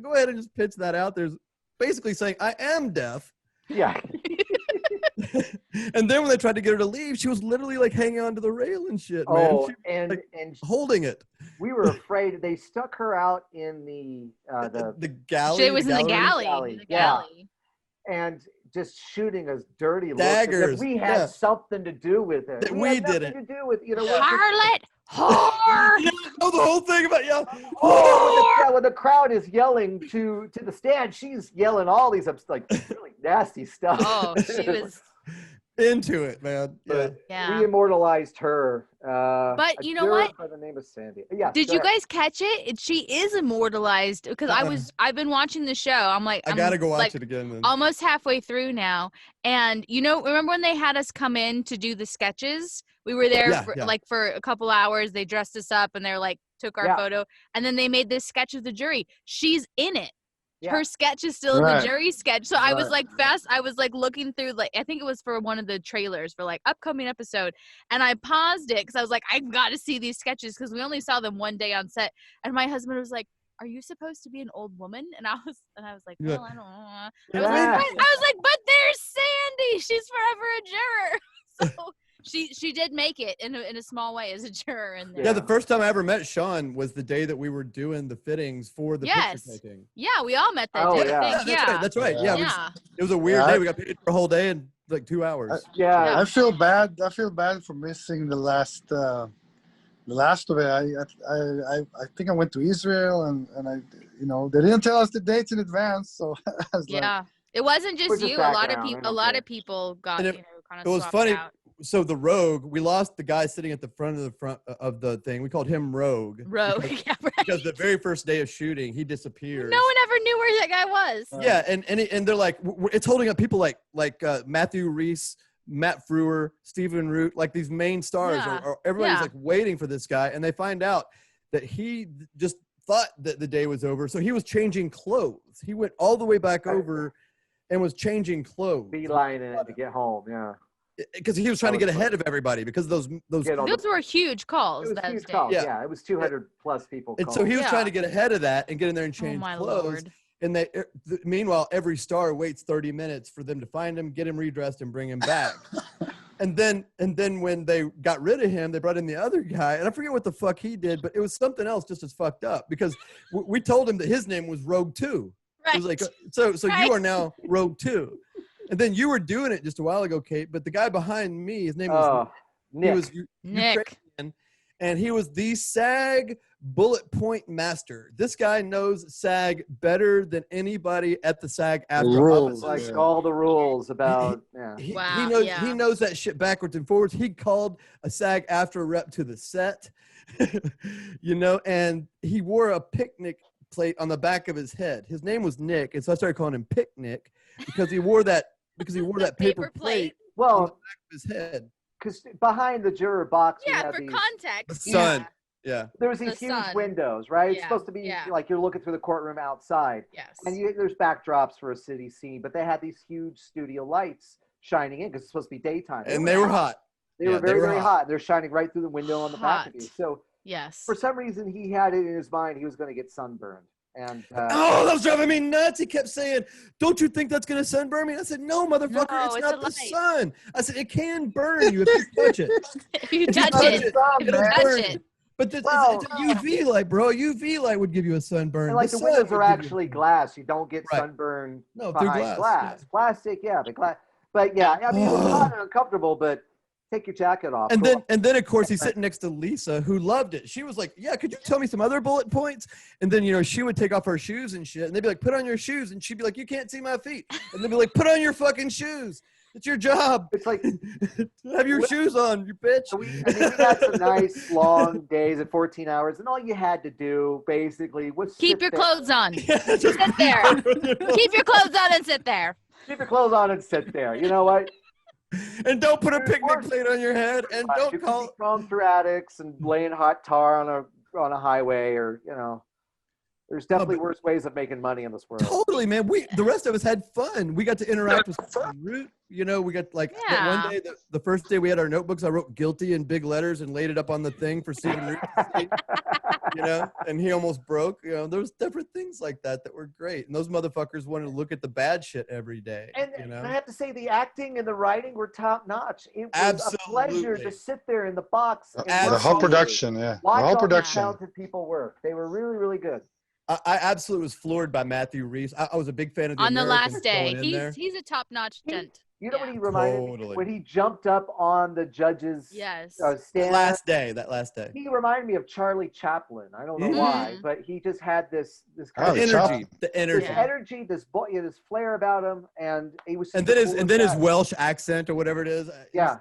go ahead and just pitch that out, there's basically saying I am deaf. yeah. And then when they tried to get her to leave, she was literally like hanging onto the rail and shit, man. Oh, She was, and like, and holding it. we were afraid. They stuck her out in the The galley. She was in the gallery. galley. Galley, The yeah. galley. and just shooting us dirty looks. Daggers, As if we had yeah. something to do with it. That we we had nothing didn't. to do with, we're just- Harlot! Whore! Yeah, oh, the whole thing about when the crowd is yelling to the stand, she's yelling all these like really nasty stuff. Oh, she was. into it, man. Yeah. But Yeah. we immortalized her. But a you know girl what? By the name of Sandy. Yeah. Did go you ahead. guys catch it? She is immortalized because I've been watching the show. I I'm gotta go watch like, it again. Then. almost halfway through now. And remember when they had us come in to do the sketches? We were there for a couple hours. They dressed us up and they're like, took our photo. And then they made this sketch of the jury. She's in it. Yeah. Her sketch is still in Right. the jury sketch. So I was like I was like looking through, like, I think it was for one of the trailers for like upcoming episode. And I paused it because I was like, I've got to see these sketches because we only saw them one day on set. And my husband was like, are you supposed to be an old woman? And I was like, well, I don't know. I was like, but there's Sandy. She's forever a juror. So she did make it in a small way as a juror in there. Yeah, the first time I ever met Sean was the day that we were doing the fittings for the picture taking. Yeah, we all met that Oh, day. yeah. I think. That's right. Yeah, Yeah. it was a weird Yeah, day. We got paid for a whole day in like 2 hours. Yeah. I feel bad. I feel bad for missing the last of it. I think I went to Israel and I, they didn't tell us the dates in advance, so I was like, Yeah. It wasn't We're just just you. A lot of background, I people. don't A lot care. of people got And kind it was of funny. out. So the Rogue, we lost the guy sitting at the front of the thing. We called him Rogue. Rogue. Yeah, right. Because the very first day of shooting, he disappeared. No one ever knew where that guy was. Yeah, and they're like, it's holding up people like Matthew Reese, Matt Frewer, Stephen Root, like these main stars. Yeah. Or everybody's Yeah. like waiting for this guy, and they find out that he just thought that the day was over, so he was changing clothes. He went all the way back over and was changing clothes. Beelining it to get home. Yeah. Because he was trying to get ahead of everybody because those Get on Those were huge It calls. was those huge days. calls. Yeah. Yeah. It was 200 plus people. and so called. he was Yeah. trying to get ahead of that and get in there and Oh change my clothes. lord. And they meanwhile every star waits 30 minutes for them to find him, get him redressed, and bring him back. and then when they got rid of him, they brought in the other guy, and I forget what the fuck he did, but it was something else just as fucked up because we told him that his name was Rogue 2. Right. It was like, so Right. you are now Rogue 2. And then you were doing it just a while ago, Kate, but the guy behind me, his name was Nick. he was Nick. Ukrainian, and he was the SAG bullet point master. This guy knows SAG better than anybody at the SAG after Rules. office. like all the rules about. Yeah. Wow, He yeah. knows that shit backwards and forwards. He called a SAG after rep to the set, and he wore a picnic plate on the back of his head. His name was Nick, and so I started calling him Picnic because he wore that paper plate on the Well, back of his head. because behind the juror box, we Yeah, had for these, The context. sun. Yeah. there was these The huge sun. windows, right? It's Yeah, supposed to be yeah. like you're looking through the courtroom outside. Yes. And there's backdrops for a city scene, but they had these huge studio lights shining in because it's supposed to be daytime. And they were hot. They yeah, were they very, were very hot. hot. They're shining right through the window on the back of you. Hot. So Yes. for some reason, he had it in his mind he was going to get sunburned. And Oh, that was driving me nuts. He kept saying, "Don't you think that's going to sunburn me?" And I said, "No, motherfucker, No, it's it's not a the light." sun." I said, "It can burn you if you touch it." If you If you touch touch it, it, if it'll you touch burn it. you. But it's Well, a UV light, bro. A UV light would give you a sunburn. and like the sun windows would are give you- actually glass. You don't get Right. sunburn No, through behind glass, yeah. Plastic, yeah, but glass. But yeah, I mean, it was hot and uncomfortable, but take your jacket off. And Go then of course he's sitting next to Lisa, who loved it. She was like, "Yeah, could you tell me some other bullet points?" And then she would take off her shoes and shit, and they'd be like, "Put on your shoes," and she'd be like, "You can't see my feet," and they'd be like, "Put on your fucking shoes. It's your job. It's like Have your shoes on, you bitch." we had some nice long days at 14 hours, and all you had to do basically was Keep sit your there. clothes on. Just Sit there. Keep your clothes on and sit there. Keep your clothes on and sit there. You know what? and don't put a picnic plate on your head, and You don't could call. be going through attics and laying hot tar on a highway, or there's definitely worse ways of making money in this world. Totally, man. The rest of us had fun. We got to interact with Root. We got that Yeah. one day, the first day we had our notebooks, I wrote "guilty" in big letters and laid it up on the thing for Stephen Root to see, and he almost broke. There was different things like that were great. And those motherfuckers wanted to look at the bad shit every day. And I have to say, the acting and the writing were top notch. It was Absolutely. a pleasure to sit there in the box. And The whole Absolutely. production, yeah. watch The whole all these production. talented people work. They were really, really good. I absolutely was floored by Matthew Reeves. I was a big fan of the On the Americans last day, going in there. he's a top-notch gent. You know Yeah. what he reminded me? Totally. When he jumped up on the judge's Yes. stand. That last day. He reminded me of Charlie Chaplin. I don't know Mhm. why, but he just had this Oh, kind The of energy. The this energy. Yeah. energy, this flair about him, and he was. And the then coolest his guy. Welsh accent or whatever it is. Yeah.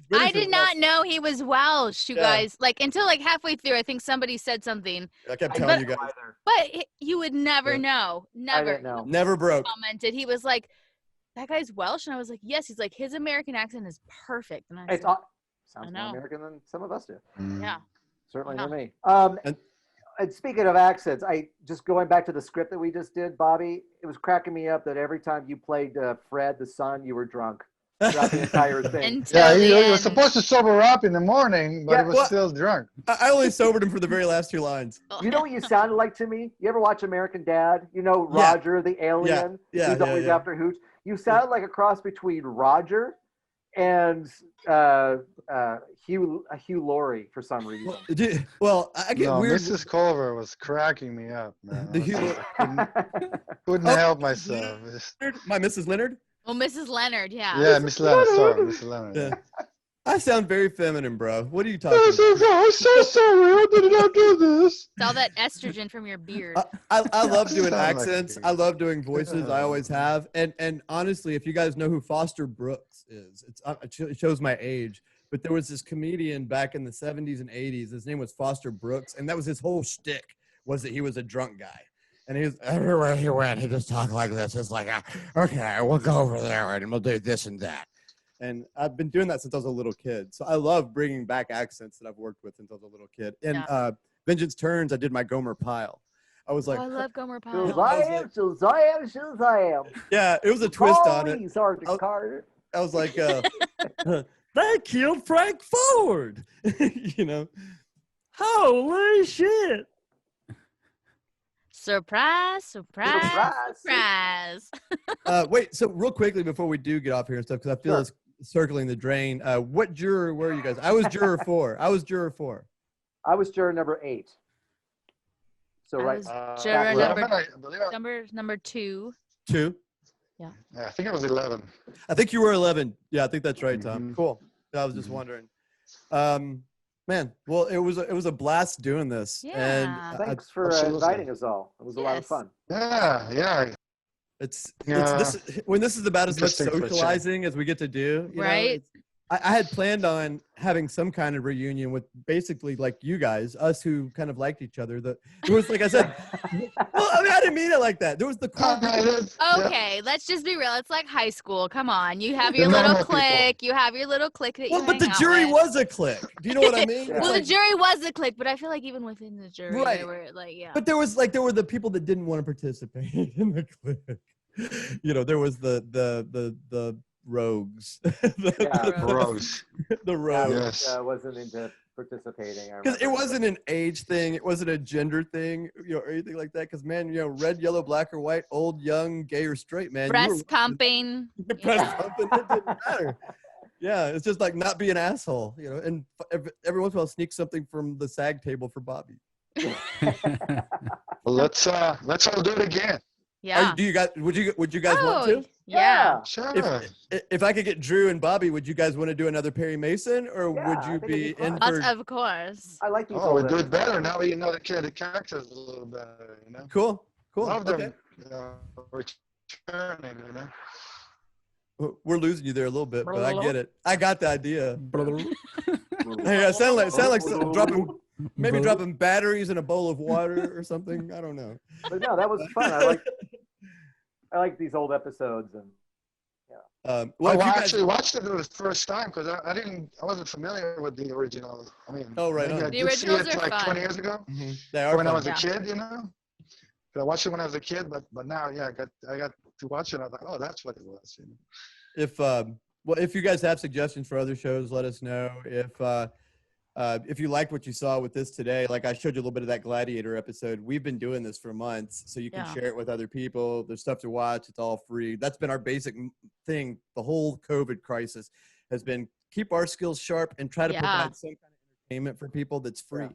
British I or did not Welsh? know he was Welsh, you Yeah. guys. Until halfway through, I think somebody said something, I kept I telling you didn't guys. know either. but you would never Yeah. know. I Never. didn't know. Never broke. Commented. He was like, "That guy's Welsh," and I was like, "Yes." He's like, "His American accent is perfect," and I It's said, sounds know. more American than some of us do. "Yeah." Certainly Yeah. to me. And- And speaking of accents, I just going back to the script that we just did, Bobby. It was cracking me up that every time you played Fred the son, you were drunk throughout the entire thing. Until Yeah, the he was end. supposed to sober up in the morning, but Yeah, he was well- still drunk. I only sobered him for the very last 2 lines. You know what you sounded like to me? You ever watch American Dad? You know Yeah. Roger the alien Yeah, who's yeah, always yeah. after Hooch? You sounded like a cross between Roger and Hugh Laurie for some reason. Well, I get No, weird. Mrs. Culver was cracking me up, man. The I was Hugh- just- couldn't Oh, help myself. Just- My Mrs. Leonard. Well, Mrs. Leonard, yeah. yeah, Miss Leonard. Sorry, Miss Leonard. Yeah. Yeah. I sound very feminine, bro. What are you talking I'm so, about? I'm so sorry. I did not do this. It's all that estrogen from your beard. I love doing Sound like accents. you. I love doing voices. I always have. And honestly, if you guys know who Foster Brooks is, it shows my age. But there was this comedian back in the 70s and 80s. His name was Foster Brooks, and that was his whole shtick, was that he was a drunk guy. And he was everywhere he went, he just talked like this. It's like, okay, we'll go over there and we'll do this and that. And I've been doing that since I was a little kid. So I love bringing back accents that I've worked with since I was a little kid. And Yeah. Vengeance Turns, I did my Gomer Pyle. I was like, I love Gomer Pyle. Shazam. yeah, it was a twist on it. Sergeant Carter. I was like, they killed Frank Ford. You know, holy shit. Surprise, surprise, Surprise. surprise. Wait, so real quickly before we do get off here and stuff, because I feel it's circling the drain. What juror were you guys? I was juror 4. I was juror 4. I was juror number 8. So I right. was juror number 2. 2. Yeah, I think it was 11. I think you were 11. Yeah, I think that's right, Tom. Mhm. Cool. I was just wondering. Man, well, it was a blast doing this. Yeah. And Thanks for Absolutely. inviting us all. It was a lot of Yes. fun. Yeah. it's Yeah. when this is about as much Interesting for sure. socializing as we get to do. You know, Right. I had planned on having some kind of reunion with basically like you guys, us who kind of liked each other. It was like I said, well, I mean, I didn't mean it like that. There was the cool. Okay, let's just be real. It's like high school. Come on. You have The your little normal people. clique. You have your little clique that you Well, but hang the out jury with. was a clique. Do you know what I mean? Yeah. It's Well, like- the jury was a clique, but I feel like even within the jury, Right. they were like, yeah. But there were the people that didn't want to participate in the clique. You know, there was the rogues. Yeah. Rose. The I rogues. wasn't into participating. Because it wasn't an age thing, it wasn't a gender thing, you know, or anything like that. Because man, you know, red, yellow, black, or white, old, young, gay, or straight, man. Breast pumping. Breast pumping, it didn't matter. Yeah, it's just like not be an asshole, you know. And every once in a while, sneak something from the SAG table for Bobby. Well, let's all do it again. Yeah. Do you guys? Would you guys want to? Yeah. Sure. If I could get Drew and Bobby, would you guys want to do another Perry Mason, or Yeah, would I you think be it'd be fun. in But for? of course. I like these. Oh, we old do it episodes. better now that you know the characters a little better, you know. Cool. Love them, Okay. returning, you know. We're losing you there a little bit, but I get it. I got the idea. Brother. Hey, I sound like dropping batteries in a bowl of water or something. I don't know. But no, that was fun. I like these old episodes, and Well, if I you guys, actually watched it for the first time because I wasn't familiar with the original. I mean, Oh, right maybe on. I The did see originals it are like fun. 20 years ago they are when I fun. was a Yeah. kid, you know. I watched it when I was a kid, but now, yeah, I got to watch it. I was like, oh, that's what it was. You know? If you guys have suggestions for other shows, let us know. If you liked what you saw with this today, like I showed you a little bit of that Gladiator episode, we've been doing this for months, so you can Yeah. share it with other people. There's stuff to watch. It's all free. That's been our basic thing. The whole COVID crisis has been keep our skills sharp and try to Yeah. provide some kind of entertainment for people that's free.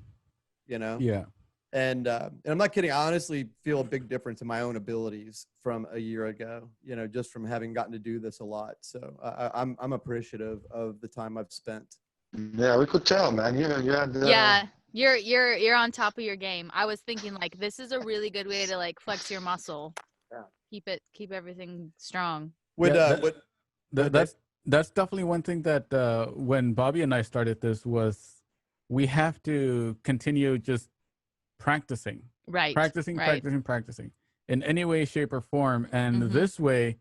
You know. Yeah. And I'm not kidding. I honestly feel a big difference in my own abilities from a year ago, you know, just from having gotten to do this a lot. So I'm appreciative of the time I've spent. Yeah, we could tell, man. You had. Yeah. You're on top of your game. I was thinking like this is a really good way to like flex your muscle. Yeah. Keep everything strong. That's definitely one thing that when Bobby and I started this was we have to continue just practicing practicing in any way, shape, or form. And Mhm. this way,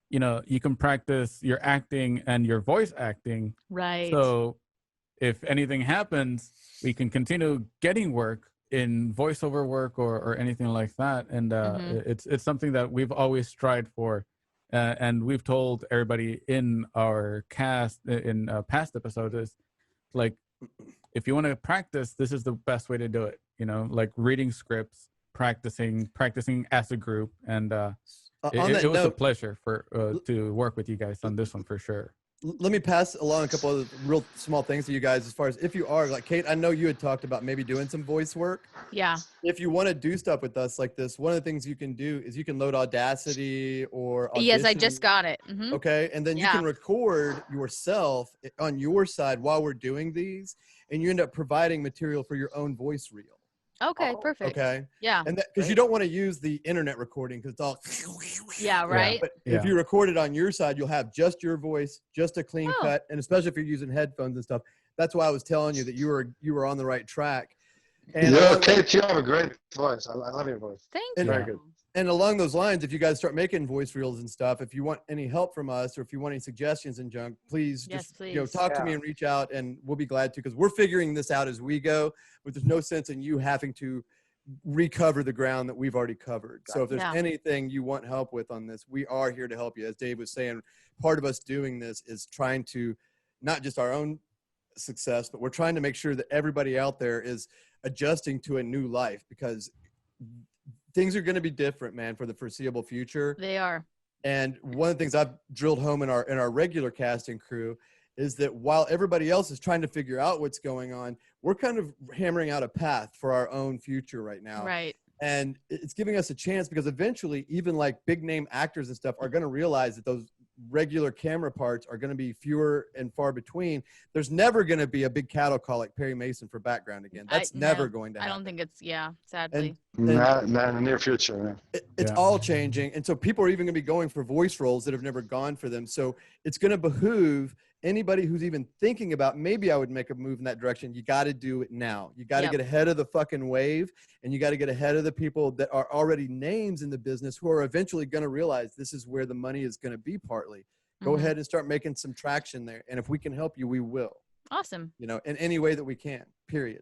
you know, you can practice your acting and your voice acting. Right. So if anything happens, we can continue getting work in voiceover work or anything like that. And it's something that we've always strived for. And we've told everybody in our cast in past episodes is like, if you want to practice, this is the best way to do it. You know, like reading scripts, practicing as a group. And it was a pleasure to work with you guys on this one for sure. Let me pass along a couple of real small things to you guys. As far as if you are like Kate, I know you had talked about maybe doing some voice work. Yeah. If you want to do stuff with us like this, one of the things you can do is you can load Audacity or Audition. Yes, I just got it. Mhm. Okay, and then you can record yourself on your side while we're doing these, and you end up providing material for your own voice reel. Okay, perfect. Okay. Yeah. And because you don't want to use the internet recording because it's all. Yeah, right. But if you record it on your side, you'll have just your voice, just a clean cut, and especially if you're using headphones and stuff. That's why I was telling you that you were on the right track. And Kate, you have a great voice. I love your voice. Thank And- you. Very good. And along those lines, if you guys start making voice reels and stuff, if you want any help from us or if you want any suggestions and junk, please Yes, just please. talk to me and reach out, and we'll be glad to, because we're figuring this out as we go. But there's no sense in you having to recover the ground that we've already covered. So if there's Yeah. anything you want help with on this, we are here to help you. As Dave was saying, part of us doing this is trying to not just our own success, but we're trying to make sure that everybody out there is adjusting to a new life, because things are going to be different, man, for the foreseeable future. They are. And one of the things I've drilled home in our regular casting crew is that while everybody else is trying to figure out what's going on, we're kind of hammering out a path for our own future right now. Right. And it's giving us a chance, because eventually even like big name actors and stuff are going to realize that those regular camera parts are going to be fewer and far between. There's never going to be a big cattle call like Perry Mason for background again. That's never going to happen. I don't think it's, sadly. Not in the near future. Man. It's all changing. And so people are even going to be going for voice roles that have never gone for them. So it's going to behoove anybody who's even thinking about, maybe I would make a move in that direction. You got to do it now. You got to get ahead of the fucking wave, and you got to get ahead of the people that are already names in the business who are eventually going to realize this is where the money is going to be partly. Go ahead and start making some traction there. And if we can help you, we will. Awesome. You know, in any way that we can, period.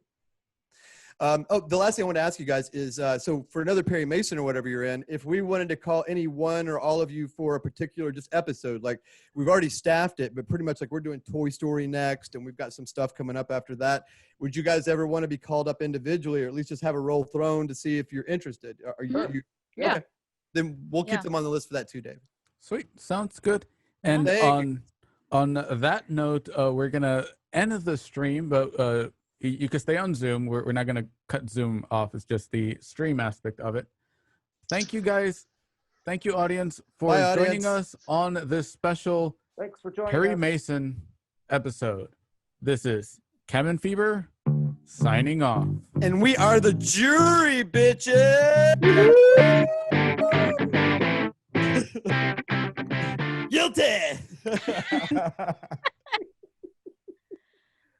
The last thing I want to ask you guys is, so for another Perry Mason or whatever you're in, if we wanted to call any one or all of you for a particular just episode, like we've already staffed it, but pretty much like we're doing Toy Story next, and we've got some stuff coming up after that. Would you guys ever want to be called up individually, or at least just have a role thrown to see if you're interested? Are you Yeah. Okay. Then we'll keep them on the list for that too, Dave. Sweet. Sounds good. And on that note, we're going to end the stream, but you can stay on Zoom. We're not going to cut Zoom off. It's just the stream aspect of it. Thank you, guys. Thank you, audience, for joining us on this special Thanks for joining Perry us. Mason episode. This is Cabin Fever signing off. And we are the jury, bitches! Guilty!